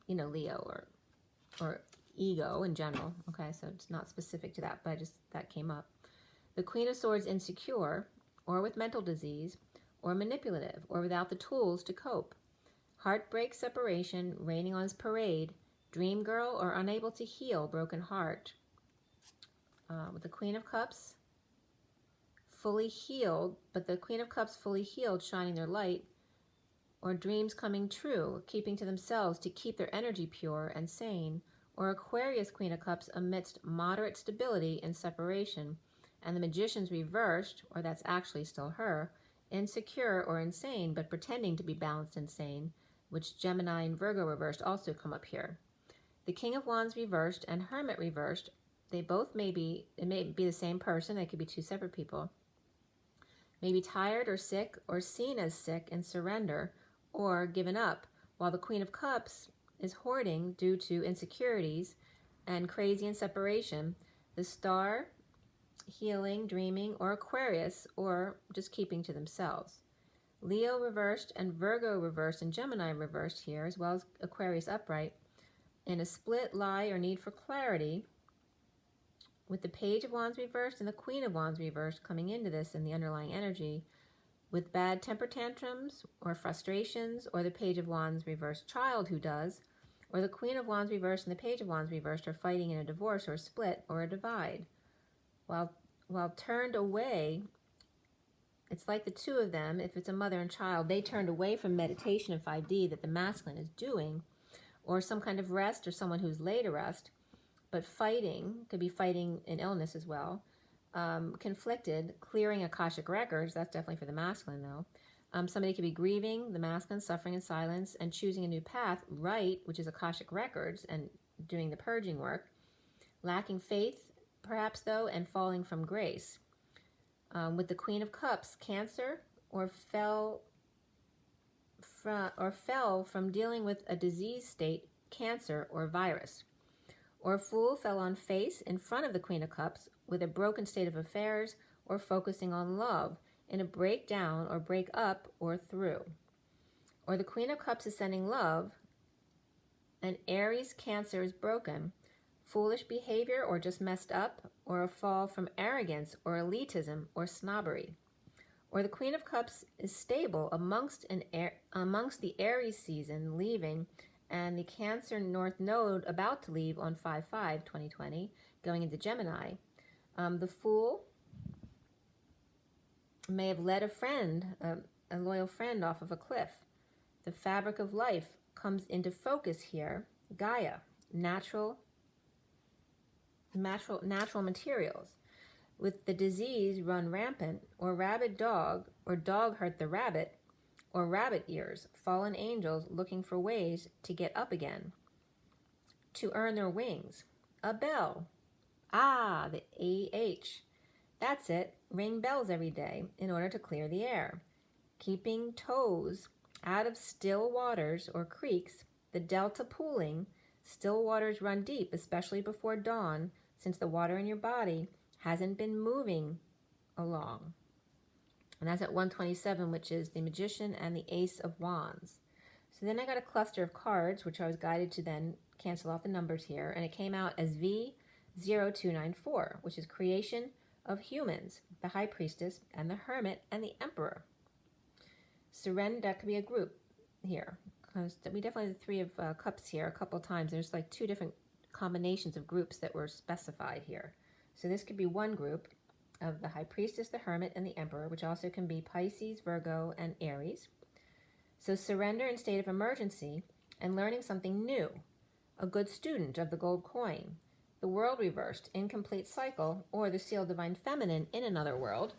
Leo or ego in general. Okay, so it's not specific to that, but that came up. The Queen of Swords, insecure, or with mental disease, or manipulative, or without the tools to cope. Heartbreak, separation, raining on his parade. Dream girl, or unable to heal broken heart. With the Queen of Cups, fully healed, but the Queen of Cups fully healed, shining their light, or dreams coming true, keeping to themselves to keep their energy pure and sane, or Aquarius, Queen of Cups, amidst moderate stability and separation, and the Magician's reversed, or that's actually still her, insecure or insane, but pretending to be balanced and sane, which Gemini and Virgo reversed also come up here. The King of Wands reversed and Hermit reversed, they both may be the same person, they could be two separate people, may be tired or sick or seen as sick and surrender or given up, while the Queen of Cups is hoarding due to insecurities and crazy in separation, the Star, healing, dreaming, or Aquarius, or just keeping to themselves. Leo reversed and Virgo reversed and Gemini reversed here, as well as Aquarius upright, in a split, lie, or need for clarity, with the Page of Wands reversed and the Queen of Wands reversed coming into this in the underlying energy, with bad temper tantrums or frustrations, or the Page of Wands reversed child who does, or the Queen of Wands reversed and the Page of Wands reversed are fighting in a divorce or a split or a divide. While turned away, it's like the two of them, if it's a mother and child, they turned away from meditation in 5D that the masculine is doing, or some kind of rest, or someone who's laid to rest, but fighting, could be fighting an illness as well, conflicted, clearing Akashic records, that's definitely for the masculine though. Somebody could be grieving, the masculine, suffering in silence, and choosing a new path, right, which is Akashic records, and doing the purging work, lacking faith, perhaps though, and falling from grace. With the Queen of Cups, Cancer, or fell from dealing with a disease state, cancer or virus. Or a fool fell on face in front of the Queen of Cups with a broken state of affairs, or focusing on love in a breakdown or break up or through. Or the Queen of Cups is sending love, and Aries, Cancer is broken, foolish behavior or just messed up, or a fall from arrogance or elitism or snobbery. Or the Queen of Cups is stable amongst the Aries season leaving, and the Cancer North Node about to leave on 5/5/2020, going into Gemini. The Fool may have led a friend, a loyal friend, off of a cliff. The fabric of life comes into focus here. Gaia, natural materials. With the disease run rampant, or rabid dog, or dog hurt the rabbit, or rabbit ears, fallen angels looking for ways to get up again, to earn their wings. A bell. Ah, the AH. That's it. Ring bells every day in order to clear the air. keeping toes out of still waters or creeks, the delta pooling. Still waters run deep, especially before dawn, since the water in your body hasn't been moving along. And that's at 127, which is the Magician and the Ace of Wands. So then I got a cluster of cards, which I was guided to then cancel off the numbers here, and it came out as V0294, which is creation of humans, the High Priestess, and the Hermit, and the Emperor. Surrender, that could be a group here, because we definitely have the Three of Cups here a couple of times. There's like two different combinations of groups that were specified here. So this could be one group of the High Priestess, the Hermit, and the Emperor, which also can be Pisces, Virgo, and Aries. So surrender in state of emergency and learning something new. A good student of the gold coin. The world reversed, incomplete cycle, or the sealed divine feminine in another world.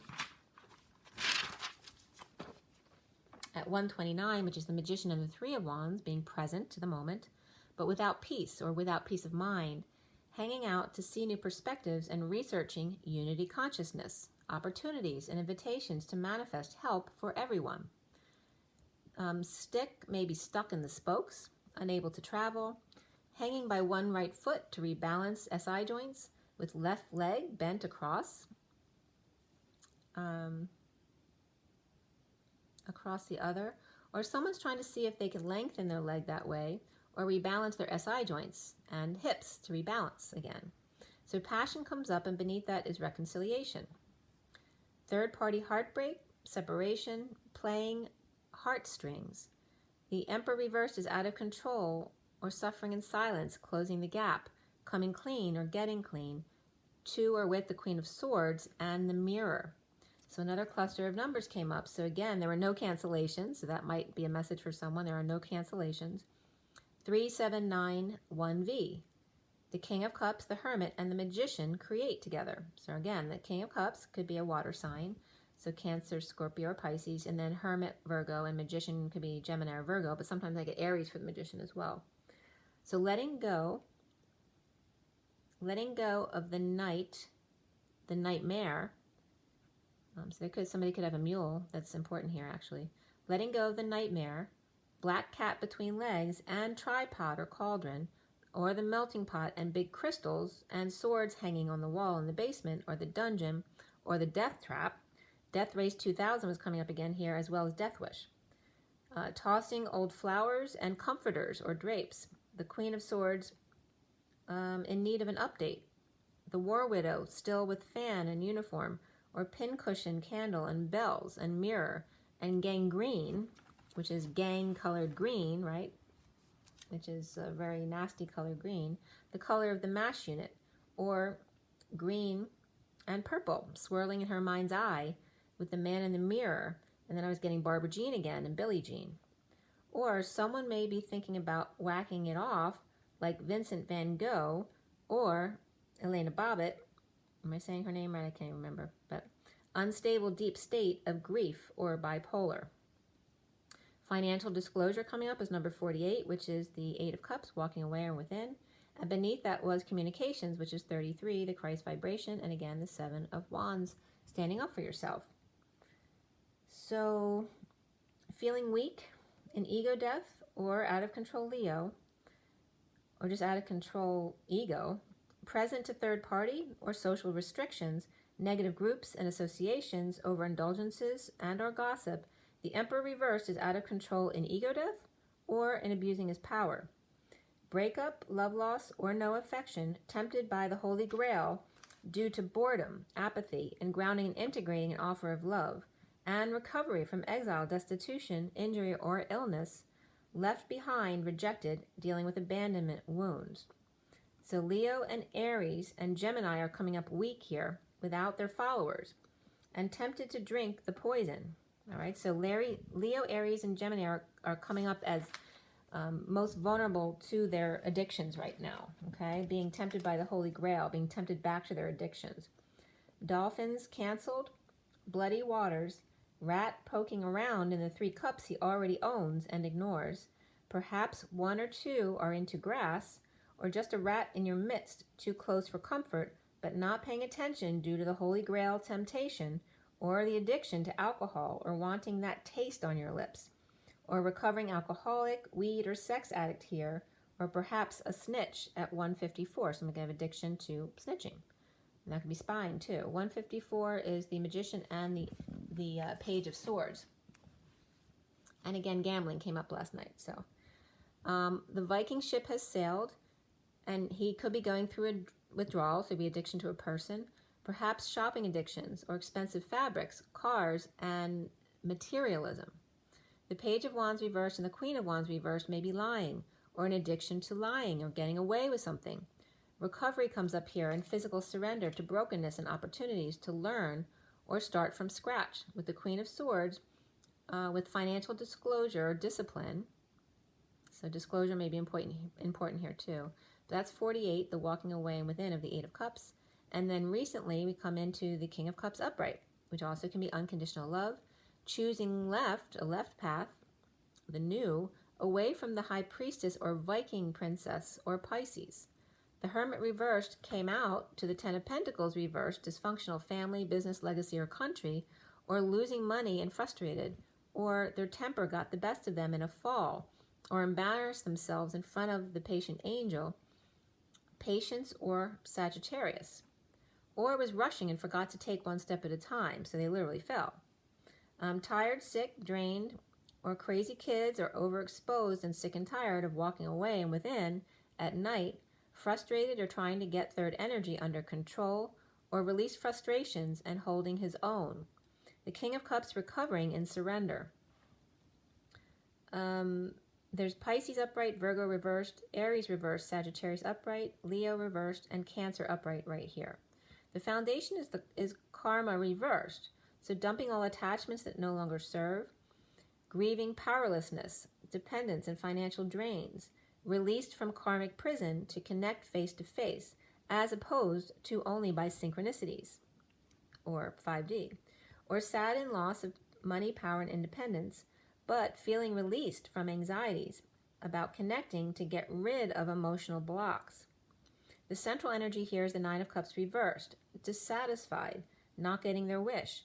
At 129, which is the Magician and the Three of Wands, being present to the moment, but without peace or without peace of mind, hanging out to see new perspectives and researching unity consciousness, opportunities and invitations to manifest help for everyone. Stick may be stuck in the spokes, unable to travel, hanging by one right foot to rebalance SI joints, with left leg bent across the other, or someone's trying to see if they can lengthen their leg that way, or rebalance their SI joints and hips to rebalance again. So passion comes up, and beneath that is reconciliation. Third-party heartbreak, separation, playing heartstrings. The Emperor reversed is out of control or suffering in silence, closing the gap, coming clean or getting clean, to or with the Queen of Swords and the Mirror. So another cluster of numbers came up. So again, there were no cancellations, so that might be a message for someone. There are no cancellations. 3791V. The King of Cups, the Hermit, and the Magician create together. So again, the King of Cups could be a water sign, so Cancer, Scorpio, or Pisces, and then Hermit, Virgo, and Magician could be Gemini or Virgo, but sometimes I get Aries for the Magician as well. So letting go of the nightmare. So somebody could have a mule. That's important here, actually. Letting go of the nightmare, black cat between legs, and tripod or cauldron, or the melting pot and big crystals and swords hanging on the wall in the basement, or the dungeon, or the death trap. Death Race 2000 was coming up again here, as well as Death Wish. Tossing old flowers and comforters or drapes. The Queen of Swords in need of an update. The War Widow still with fan and uniform, or pincushion, candle, and bells, and mirror, and gangrene, which is gang-colored green, right? Which is a very nasty color green. The color of the MASH unit, or green and purple, swirling in her mind's eye with the man in the mirror. And then I was getting Barbara Jean again and Billie Jean. Or someone may be thinking about whacking it off like Vincent van Gogh or Elena Bobbitt. Am I saying her name right? I can't remember. But unstable deep state of grief or bipolar. Financial disclosure coming up is number 48, which is the Eight of Cups, walking away or within. And beneath that was communications, which is 33, the Christ vibration, and again the Seven of Wands, standing up for yourself. So feeling weak, an ego death, or out of control Leo, or just out of control ego, present to third party or social restrictions, negative groups and associations, overindulgences and or gossip. The Emperor reversed is out of control in ego death or in abusing his power. Breakup, love loss, or no affection, tempted by the Holy Grail due to boredom, apathy, and grounding and integrating an offer of love, and recovery from exile, destitution, injury, or illness, left behind, rejected, dealing with abandonment wounds. So Leo and Aries and Gemini are coming up weak here without their followers and tempted to drink the poison. All right, so Leo, Aries, and Gemini are coming up as most vulnerable to their addictions right now, okay? Being tempted by the Holy Grail, being tempted back to their addictions. Dolphins canceled, bloody waters, rat poking around in the 3 cups he already owns and ignores. Perhaps 1 or 2 are into grass, or just a rat in your midst, too close for comfort, but not paying attention due to the Holy Grail temptation, or the addiction to alcohol or wanting that taste on your lips, or recovering alcoholic, weed, or sex addict here, or perhaps a snitch at 154. Someone can have addiction to snitching. And that could be spying too. 154 is the Magician and the Page of Swords. And again, gambling came up last night. So the Viking ship has sailed, and he could be going through a withdrawal, so it'd be addiction to a person, perhaps shopping addictions or expensive fabrics, cars, and materialism. The Page of Wands reversed and the Queen of Wands reversed may be lying, or an addiction to lying or getting away with something. Recovery comes up here, and physical surrender to brokenness and opportunities to learn or start from scratch. With the Queen of Swords, with financial disclosure or discipline. So disclosure may be important here too. That's 48, the walking away and within of the Eight of Cups. And then recently we come into the King of Cups upright, which also can be unconditional love, choosing left, a left path, the new, away from the High Priestess or Viking Princess or Pisces. The Hermit reversed came out to the Ten of Pentacles reversed, dysfunctional family, business, legacy, or country, or losing money and frustrated, or their temper got the best of them in a fall, or embarrassed themselves in front of the patient angel, Patience or Sagittarius, or was rushing and forgot to take one step at a time, so they literally fell. Tired, sick, drained, or crazy kids, or overexposed and sick and tired of walking away and within at night, frustrated or trying to get third energy under control, or release frustrations and holding his own. The King of Cups recovering in surrender. There's Pisces upright, Virgo reversed, Aries reversed, Sagittarius upright, Leo reversed, and Cancer upright right here. The foundation is karma reversed, so dumping all attachments that no longer serve, grieving powerlessness, dependence, and financial drains, released from karmic prison to connect face to face, as opposed to only by synchronicities, or 5D, or sad in loss of money, power, and independence, but feeling released from anxieties about connecting to get rid of emotional blocks. The central energy here is the Nine of Cups reversed, dissatisfied, not getting their wish.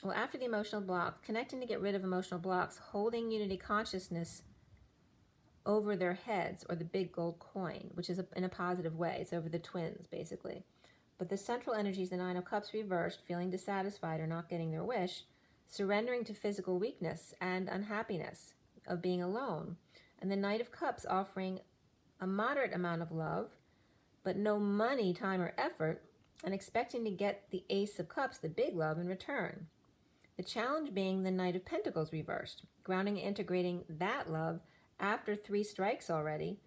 Well, after the emotional block, connecting to get rid of emotional blocks, holding unity consciousness over their heads, or the big gold coin, which is in a positive way. It's over the twins, basically. But the central energy is the Nine of Cups reversed, feeling dissatisfied or not getting their wish, surrendering to physical weakness and unhappiness of being alone. And the Knight of Cups offering a moderate amount of love, but no money, time, or effort, and expecting to get the Ace of Cups, the big love, in return. The challenge being the Knight of Pentacles reversed, grounding and integrating that love after 3 strikes already,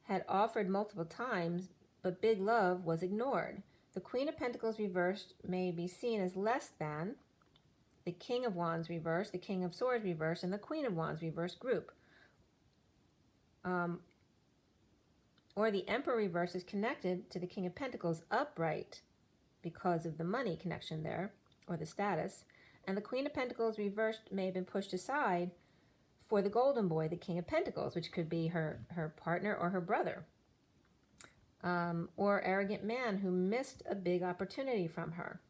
had offered multiple times, but big love was ignored. The Queen of Pentacles reversed may be seen as less than the King of Wands reversed, the King of Swords reversed, and the Queen of Wands reversed group. Or the Emperor reverse is connected to the King of Pentacles upright because of the money connection there, or the status. And the Queen of Pentacles reversed may have been pushed aside for the golden boy, the King of Pentacles, which could be her partner or her brother. Or arrogant man who missed a big opportunity from her.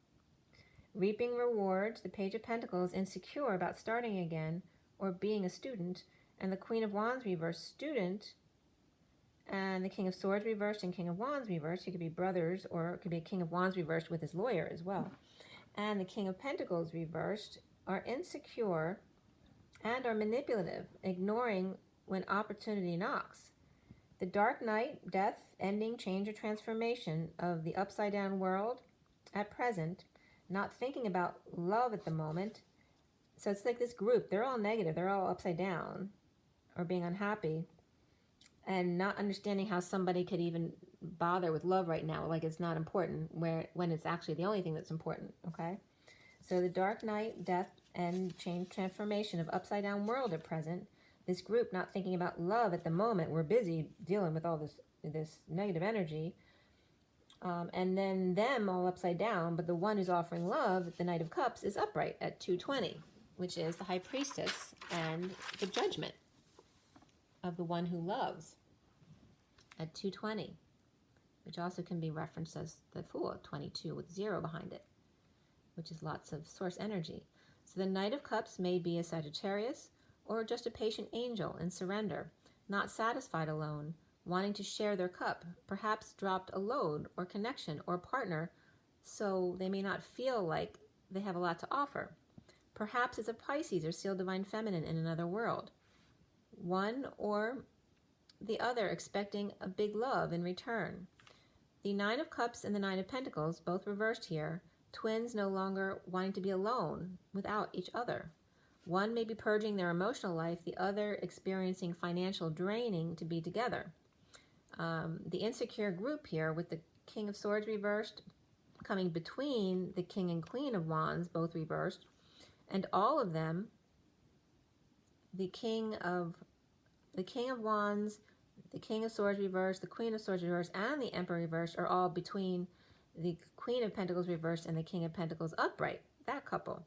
Reaping rewards, the Page of Pentacles, insecure about starting again or being a student, and the Queen of Wands reversed, student, and the King of Swords reversed and King of Wands reversed. He could be brothers, or it could be a King of Wands reversed with his lawyer as well. And the King of Pentacles reversed are insecure and are manipulative, ignoring when opportunity knocks. The Dark Knight, death, ending, change, or transformation of the upside-down world at present, not thinking about love at the moment. So it's like this group, they're all negative, they're all upside down, or being unhappy, and not understanding how somebody could even bother with love right now, like it's not important, when it's actually the only thing that's important, okay? So the Dark Knight, death, and change, transformation of upside-down world at present, this group not thinking about love at the moment, we're busy dealing with all this negative energy, and then them all upside down, but the one who's offering love, the Knight of Cups, is upright at 220, which is the High Priestess and the judgment of the one who loves at 220, which also can be referenced as the Fool at 22 with 0 behind it. which is lots of source energy. So the Knight of Cups may be a Sagittarius or just a patient angel in surrender, not satisfied alone, wanting to share their cup, perhaps dropped a load or connection or partner, so they may not feel like they have a lot to offer. Perhaps it's a Pisces or Seal Divine Feminine in another world. One or the other expecting a big love in return. The Nine of Cups and the Nine of Pentacles, both reversed here, twins no longer wanting to be alone without each other. One may be purging their emotional life, the other experiencing financial draining to be together. The insecure group here with the King of Swords reversed, coming between the King and Queen of Wands, both reversed, and all of them, the King of Wands, the King of Swords reversed, the Queen of Swords reversed, and the Emperor reversed are all between the Queen of Pentacles reversed and the King of Pentacles upright. That couple.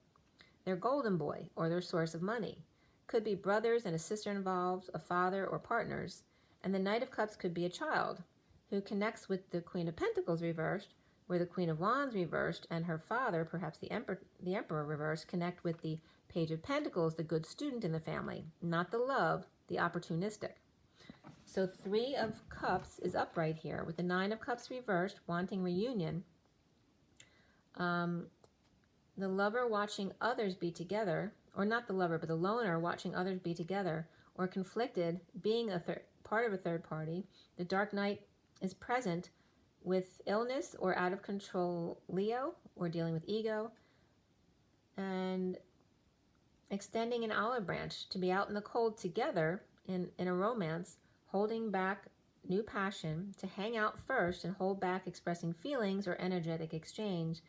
Their golden boy, or their source of money. Could be brothers and a sister involved, a father or partners. And the Knight of Cups could be a child who connects with the Queen of Pentacles reversed, where the Queen of Wands reversed and her father, perhaps the Emperor reversed, connect with the Page of Pentacles, the good student in the family, not the love, the opportunistic. So Three of Cups is upright here with the Nine of Cups reversed, wanting reunion. The lover watching others be together, or not the lover, but the loner watching others be together, or conflicted, being a part of a third party. The Dark Knight is present with illness or out of control Leo, or dealing with ego, and extending an olive branch to be out in the cold together in a romance, holding back new passion, to hang out first and hold back expressing feelings or energetic exchange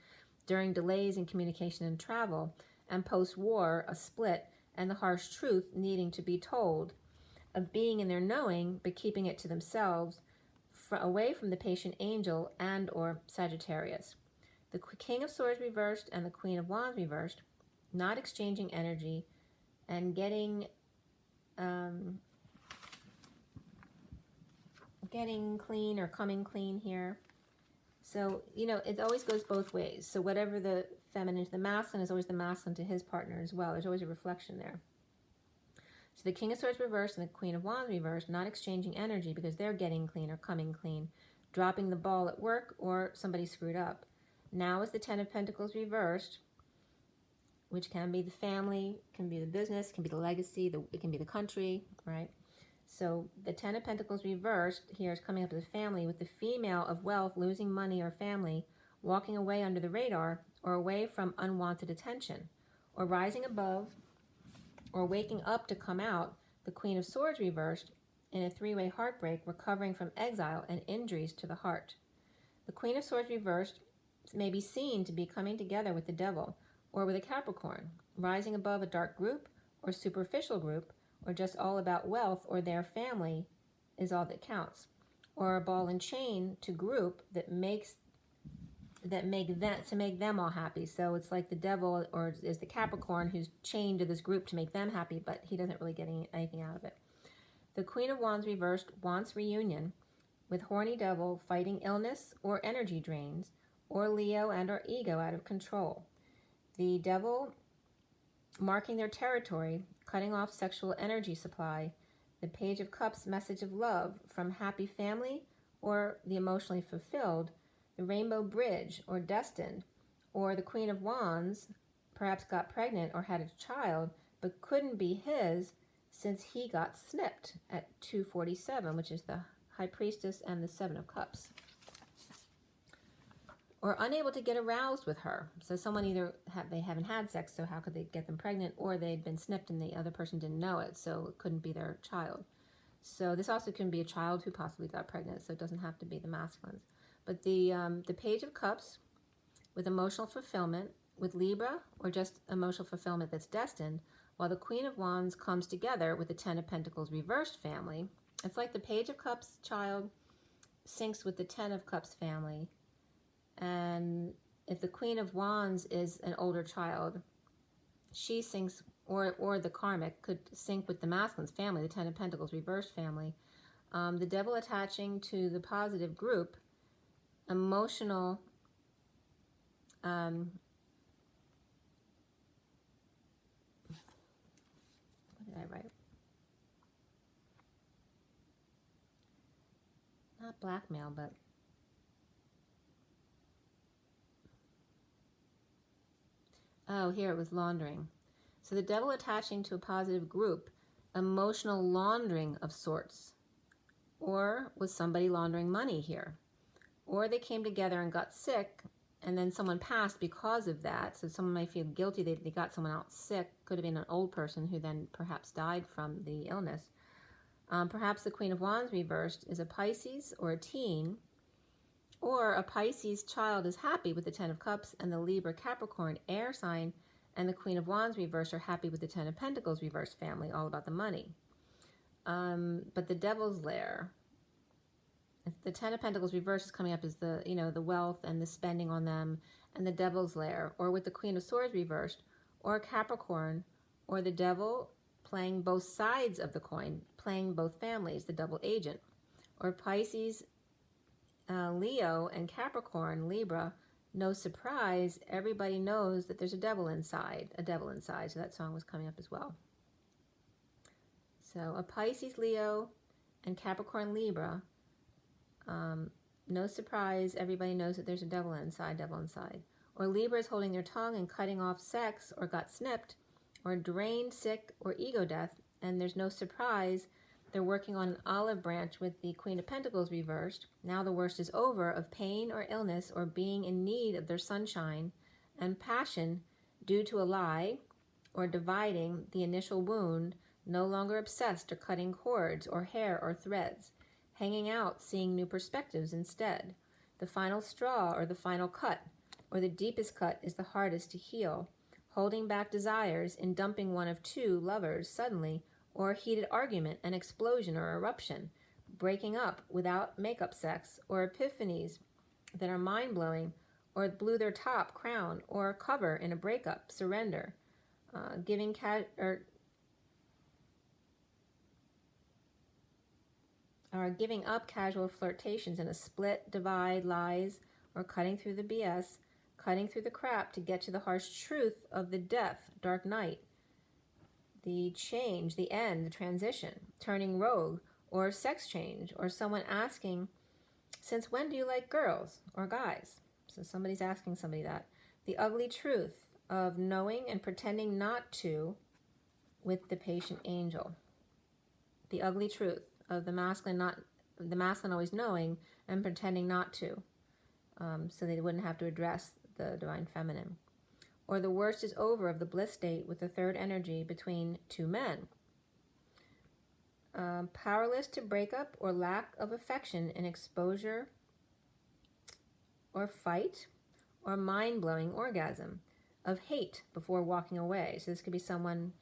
during delays in communication and travel, and post-war, a split, and the harsh truth needing to be told, of being in their knowing, but keeping it to themselves, away from the patient angel and or Sagittarius. The King of Swords reversed and the Queen of Wands reversed, not exchanging energy, and getting clean or coming clean here. So, you know, it always goes both ways. So whatever the feminine to the masculine is always the masculine to his partner as well. There's always a reflection there. So the King of Swords reversed and the Queen of Wands reversed, not exchanging energy because they're getting clean or coming clean, dropping the ball at work or somebody screwed up. Now is the Ten of Pentacles reversed, which can be the family, can be the business, can be the legacy, it can be the country, right? So the Ten of Pentacles reversed here is coming up to the family with the female of wealth losing money or family, walking away under the radar or away from unwanted attention, or rising above or waking up to come out, the Queen of Swords reversed in a three-way heartbreak, recovering from exile and injuries to the heart. The Queen of Swords reversed may be seen to be coming together with the Devil or with a Capricorn, rising above a dark group or superficial group, or just all about wealth or their family is all that counts, or a ball and chain to group that make them all happy. So it's like the Devil or is the Capricorn who's chained to this group to make them happy, but he doesn't really get anything out of it. The Queen of Wands reversed wants reunion with horny Devil fighting illness or energy drains, or Leo and or ego out of control. The Devil marking their territory, cutting off sexual energy supply. The Page of Cups message of love from happy family or the emotionally fulfilled. The Rainbow Bridge or destined, or the Queen of Wands perhaps got pregnant or had a child but couldn't be his since he got snipped at 247, which is the High Priestess and the Seven of Cups. Or unable to get aroused with her. So someone either they haven't had sex, so how could they get them pregnant, or they'd been snipped and the other person didn't know it, so it couldn't be their child. So this also can be a child who possibly got pregnant, so it doesn't have to be the masculines. But the Page of Cups with emotional fulfillment, with Libra, or just emotional fulfillment that's destined, while the Queen of Wands comes together with the Ten of Pentacles reversed family. It's like the Page of Cups child syncs with the Ten of Cups family. And if the Queen of Wands is an older child, she syncs, or the karmic could sync with the masculine's family, the Ten of Pentacles reversed family. The Devil attaching to the positive group, emotional not blackmail, but oh, here it was laundering. So the devil attaching to a positive group, emotional laundering of sorts. Or was somebody laundering money here? Or they came together and got sick, and then someone passed because of that. So someone might feel guilty they got someone out sick. Could have been an old person who then perhaps died from the illness. Perhaps the Queen of Wands reversed is a Pisces or a teen, or a Pisces child is happy with the Ten of Cups, and the Libra Capricorn air sign and the Queen of Wands reversed are happy with the Ten of Pentacles reversed family, all about the money. But the Devil's Lair, if the Ten of Pentacles reversed is coming up as the, the wealth and the spending on them, and the Devil's Lair, or with the Queen of Swords reversed, or Capricorn, or the Devil playing both sides of the coin, playing both families, the double agent, or Pisces, Leo, and Capricorn, Libra, no surprise, everybody knows that there's a devil inside, so that song was coming up as well. So a Pisces, Leo, and Capricorn, Libra, no surprise, everybody knows that there's a devil inside. Or Libra is holding their tongue and cutting off sex, or got snipped, or drained, sick, or ego death, and there's no surprise, they're working on an olive branch with the Queen of Pentacles reversed. Now the worst is over of pain or illness or being in need of their sunshine and passion due to a lie or dividing the initial wound, no longer obsessed or cutting cords or hair or threads, hanging out, seeing new perspectives instead. The final straw or the final cut or the deepest cut is the hardest to heal, holding back desires in dumping one of two lovers suddenly, or a heated argument, an explosion or eruption, breaking up without makeup sex, or epiphanies that are mind-blowing, or blew their top, crown, or cover in a breakup, surrender, giving up casual flirtations in a split, divide, lies, or cutting through the BS, cutting through the crap to get to the harsh truth of the death, dark night, the change, the end, the transition, turning rogue, or sex change, or someone asking, since when do you like girls or guys? So somebody's asking somebody that. The ugly truth of knowing and pretending not to with the patient angel. The ugly truth of the masculine always knowing and pretending not to, so they wouldn't have to address the divine feminine. Or the worst is over of the bliss state with the third energy between two men. Powerless to break up or lack of affection in exposure or fight or mind-blowing orgasm of hate before walking away. So this could be someone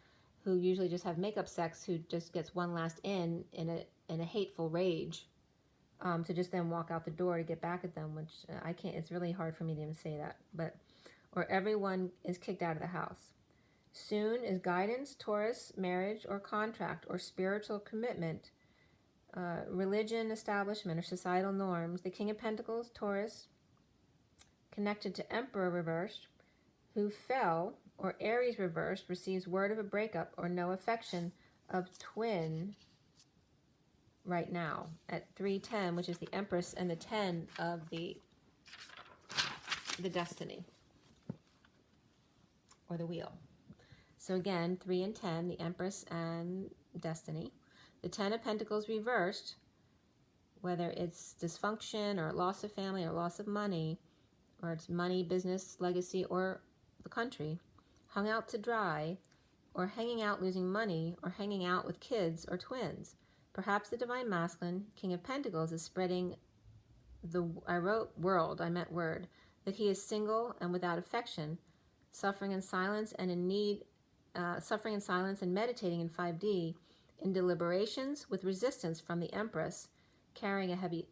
who usually just have makeup sex who just gets one last in a hateful rage to just then walk out the door to get back at them, which I can't, it's really hard for me to even say that, but or everyone is kicked out of the house. Soon is guidance, Taurus, marriage or contract or spiritual commitment, religion, establishment, or societal norms. The King of Pentacles, Taurus, connected to Emperor reversed, who fell, or Aries reversed, receives word of a breakup or no affection of twin right now at 310, which is the Empress and the 10 of the destiny. Or the wheel. So again, 3 and 10, the Empress and Destiny. The 10 of Pentacles reversed, whether it's dysfunction or loss of family or loss of money, or it's money, business, legacy, or the country, hung out to dry, or hanging out losing money, or hanging out with kids or twins. Perhaps the Divine Masculine, King of Pentacles, is spreading I wrote world, I meant word, that he is single and without affection, suffering in silence and in need, suffering in silence and meditating in 5D, in deliberations with resistance from the Empress, carrying a heavy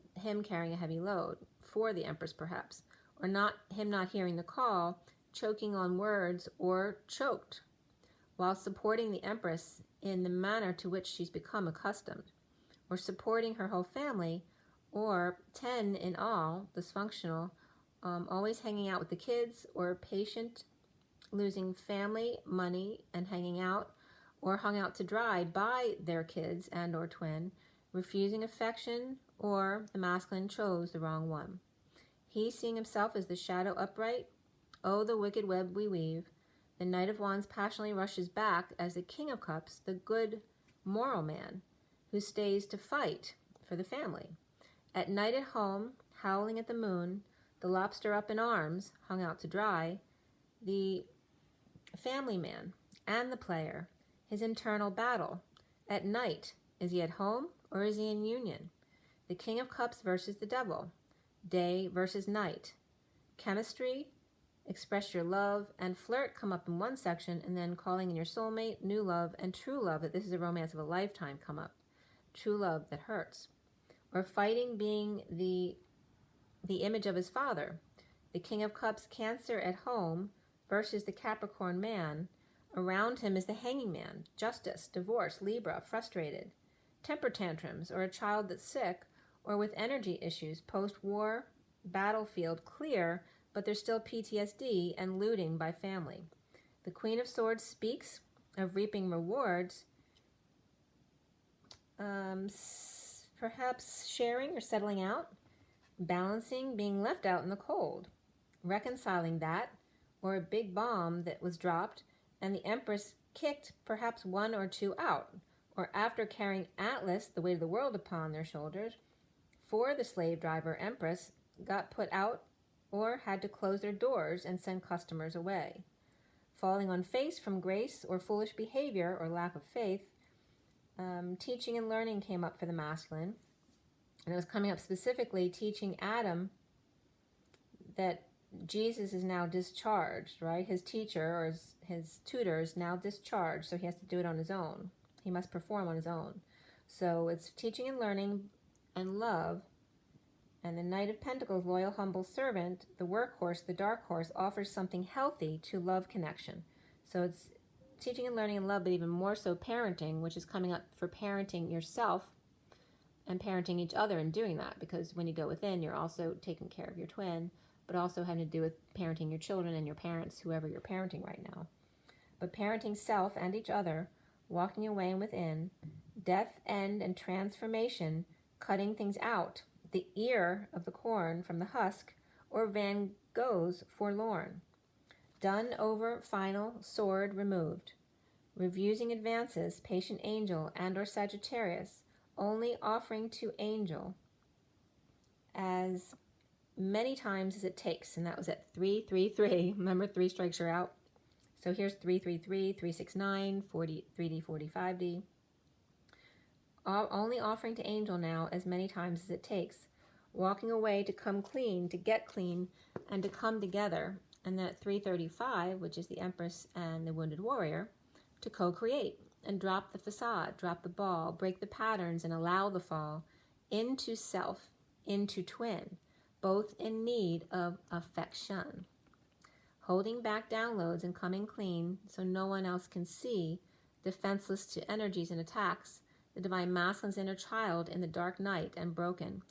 load for the Empress perhaps, or him not hearing the call, choking on words or choked, while supporting the Empress in the manner to which she's become accustomed, or supporting her whole family, or 10 in all, dysfunctional, always hanging out with the kids, or patient, losing family, money, and hanging out, or hung out to dry by their kids and or twin, refusing affection or the masculine chose the wrong one. He, seeing himself as the shadow upright, oh, the wicked web we weave. The Knight of Wands passionately rushes back as the King of Cups, the good moral man, who stays to fight for the family. At night at home, howling at the moon, the lobster up in arms, hung out to dry, the family man and the player, his internal battle. At night, is he at home or is he in union? The King of Cups versus the Devil, day versus night. Chemistry, express your love, and flirt come up in one section, and then calling in your soulmate, new love, and true love, that this is a romance of a lifetime, come up. True love that hurts. Or fighting being the image of his father. The King of Cups, Cancer at home versus the Capricorn man. Around him is the Hanging Man, justice, divorce, Libra, frustrated. Temper tantrums, or a child that's sick, or with energy issues, post-war, battlefield clear, but there's still PTSD and looting by family. The Queen of Swords speaks of reaping rewards, perhaps sharing or settling out, balancing being left out in the cold, reconciling that, or a big bomb that was dropped and the Empress kicked perhaps one or two out, or after carrying Atlas, the weight of the world, upon their shoulders, for the slave driver Empress got put out or had to close their doors and send customers away. Falling on face from grace or foolish behavior or lack of faith, teaching and learning came up for the masculine. And it was coming up specifically teaching Adam that Jesus is now discharged, right? His teacher or his tutor is now discharged, so he has to do it on his own. He must perform on his own. So it's teaching and learning and love. And the Knight of Pentacles, loyal, humble servant, the workhorse, the dark horse, offers something healthy to love connection. So it's teaching and learning and love, but even more so parenting, which is coming up for parenting yourself and parenting each other and doing that. Because when you go within, you're also taking care of your twin, but also having to do with parenting your children and your parents, whoever you're parenting right now. But parenting self and each other, walking away and within, death, end, and transformation, cutting things out, the ear of the corn from the husk, or Van Gogh's forlorn. Done over, final, sword removed. Refusing advances, patient angel and or Sagittarius, only offering to angel as many times as it takes. And that was at 333. Remember, 3 strikes are out. So here's 333, 369, 40, 3D, 45D. Only offering to angel now as many times as it takes. Walking away to come clean, to get clean, and to come together. And then at 335, which is the Empress and the Wounded Warrior, to co-create and drop the facade, drop the ball, break the patterns, and allow the fall into self, into twin, both in need of affection. Holding back downloads and coming clean so no one else can see, defenseless to energies and attacks, the Divine Masculine's inner child in the dark night and broken,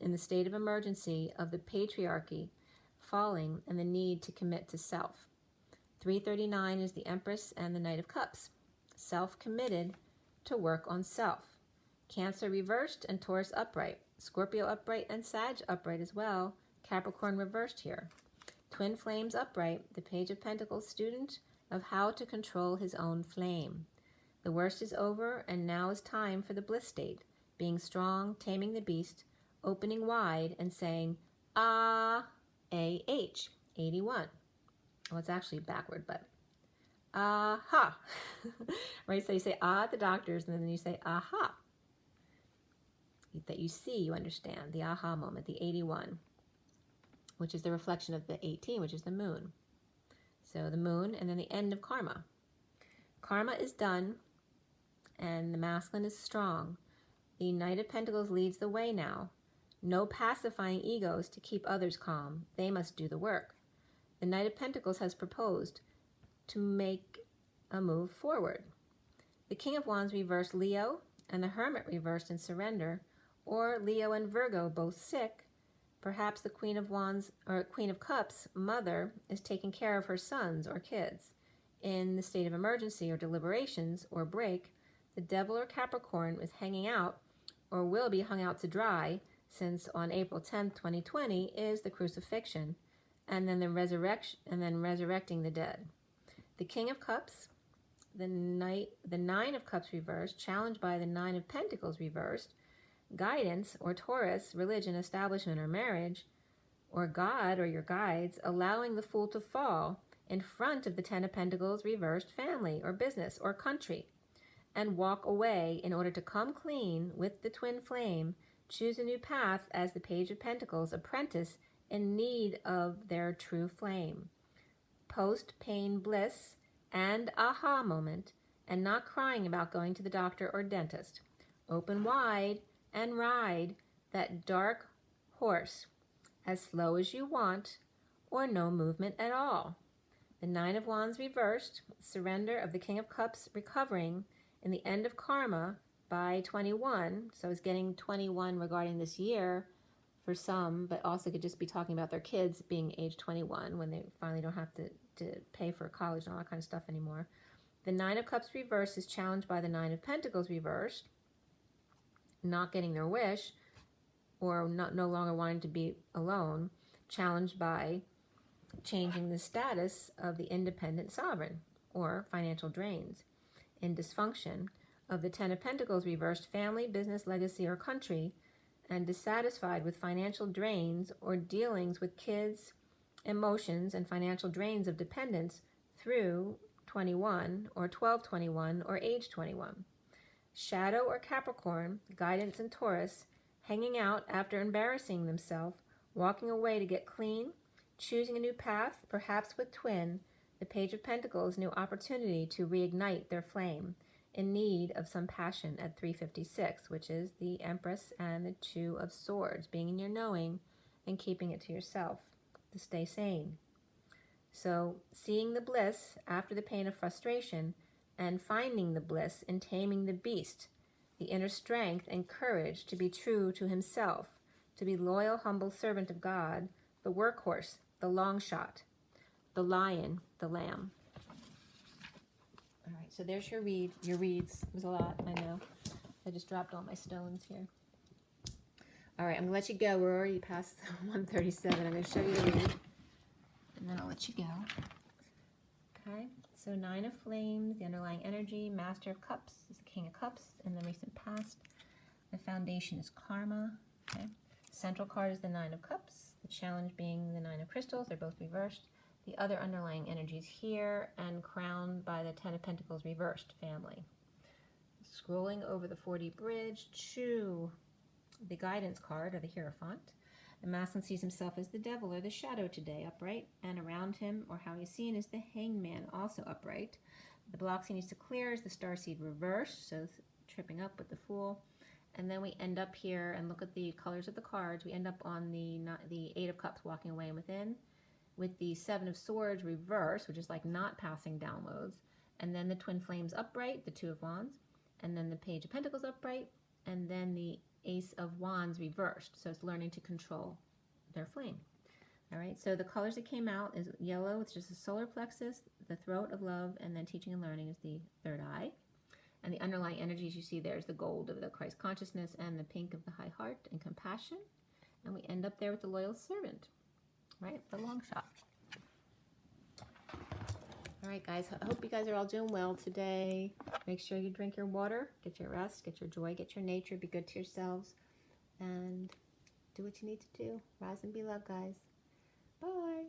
in the state of emergency of the patriarchy, falling, and the need to commit to self. 339 is the Empress and the Knight of Cups, self-committed to work on self. Cancer reversed and Taurus upright, Scorpio upright and Sag upright as well, Capricorn reversed here. Twin flames upright, the Page of Pentacles, student of how to control his own flame. The worst is over, and now is time for the bliss state, being strong, taming the beast, opening wide, and saying, ah, A-H, 81. Well, it's actually backward, but aha. Right, so you say ah at the doctors, and then you say aha. That you see, you understand, the aha moment, the 81, which is the reflection of the 18, which is the moon. So the moon, and then the end of karma. Karma is done, and the masculine is strong. The Knight of Pentacles leads the way now. No pacifying egos to keep others calm. They must do the work. The Knight of Pentacles has proposed to make a move forward. The King of Wands reversed Leo, and the Hermit reversed in surrender, or Leo and Virgo both sick. Perhaps the Queen of Wands or Queen of Cups mother is taking care of her sons or kids. In the state of emergency or deliberations or break, the Devil or Capricorn is hanging out or will be hung out to dry, since on April 10th, 2020 is the crucifixion, and then the resurrection, and then resurrecting the dead. The King of Cups, the Nine of Cups reversed, challenged by the Nine of Pentacles reversed, guidance or Taurus, religion, establishment, or marriage, or God or your guides, allowing the Fool to fall in front of the Ten of Pentacles reversed, family or business or country, and walk away in order to come clean with the twin flame, choose a new path as the Page of Pentacles, apprentice in need of their true flame. Post-pain bliss and aha moment, and not crying about going to the doctor or dentist. Open wide and ride that dark horse as slow as you want, or no movement at all. The Nine of Wands reversed, surrender of the King of Cups, recovering in the end of karma by 21. So it's getting 21 regarding this year for some, but also could just be talking about their kids being age 21 when they finally don't have to pay for college and all that kind of stuff anymore. The Nine of Cups reversed is challenged by the Nine of Pentacles reversed, not getting their wish, or no longer wanting to be alone, challenged by changing the status of the independent sovereign, or financial drains. In dysfunction of the Ten of Pentacles reversed, family, business, legacy, or country, and dissatisfied with financial drains or dealings with kids, emotions, and financial drains of dependence through 21 or 1221 or age 21. Shadow or Capricorn, guidance in Taurus, hanging out after embarrassing themselves, walking away to get clean, choosing a new path, perhaps with twin, the Page of Pentacles, new opportunity to reignite their flame, in need of some passion at 356, which is the Empress and the Two of Swords, being in your knowing and keeping it to yourself to stay sane. So seeing the bliss after the pain of frustration, and finding the bliss in taming the beast, the inner strength and courage to be true to himself, to be loyal, humble servant of God, the workhorse, the long shot, the lion, the lamb. All right, so there's your reads. It was a lot, I know. I just dropped all my stones here. All right, I'm going to let you go. We're already past 137. I'm going to show you the read, and then I'll let you go. Okay, so Nine of Flames, the underlying energy. Master of Cups is the King of Cups in the recent past. The foundation is karma. Okay, central card is the Nine of Cups. The challenge being the Nine of Crystals. They're both reversed. The other underlying energies here, and crowned by the Ten of Pentacles reversed, family. Scrolling over the 40 bridge to the guidance card, or the Hierophant. The masculine sees himself as the devil or the shadow today, upright, and around him, or how he's seen, is the Hangman, also upright. The blocks he needs to clear is the Starseed reversed, so tripping up with the Fool. And then we end up here, and look at the colors of the cards. We end up on the Eight of Cups, walking away and within, with the Seven of Swords reversed, which is like not passing downloads, and then the Twin Flames upright, the Two of Wands, and then the Page of Pentacles upright, and then the Ace of Wands reversed. So it's learning to control their flame. All right, so the colors that came out is yellow, which is the solar plexus, the throat of love, and then teaching and learning is the third eye. And the underlying energies you see there is the gold of the Christ consciousness and the pink of the high heart and compassion. And we end up there with the loyal servant. Right, the long shot. All right, guys, I hope you guys are all doing well today. Make sure you drink your water, get your rest, get your joy, get your nature, be good to yourselves, and do what you need to do. Rise and be loved, guys. Bye.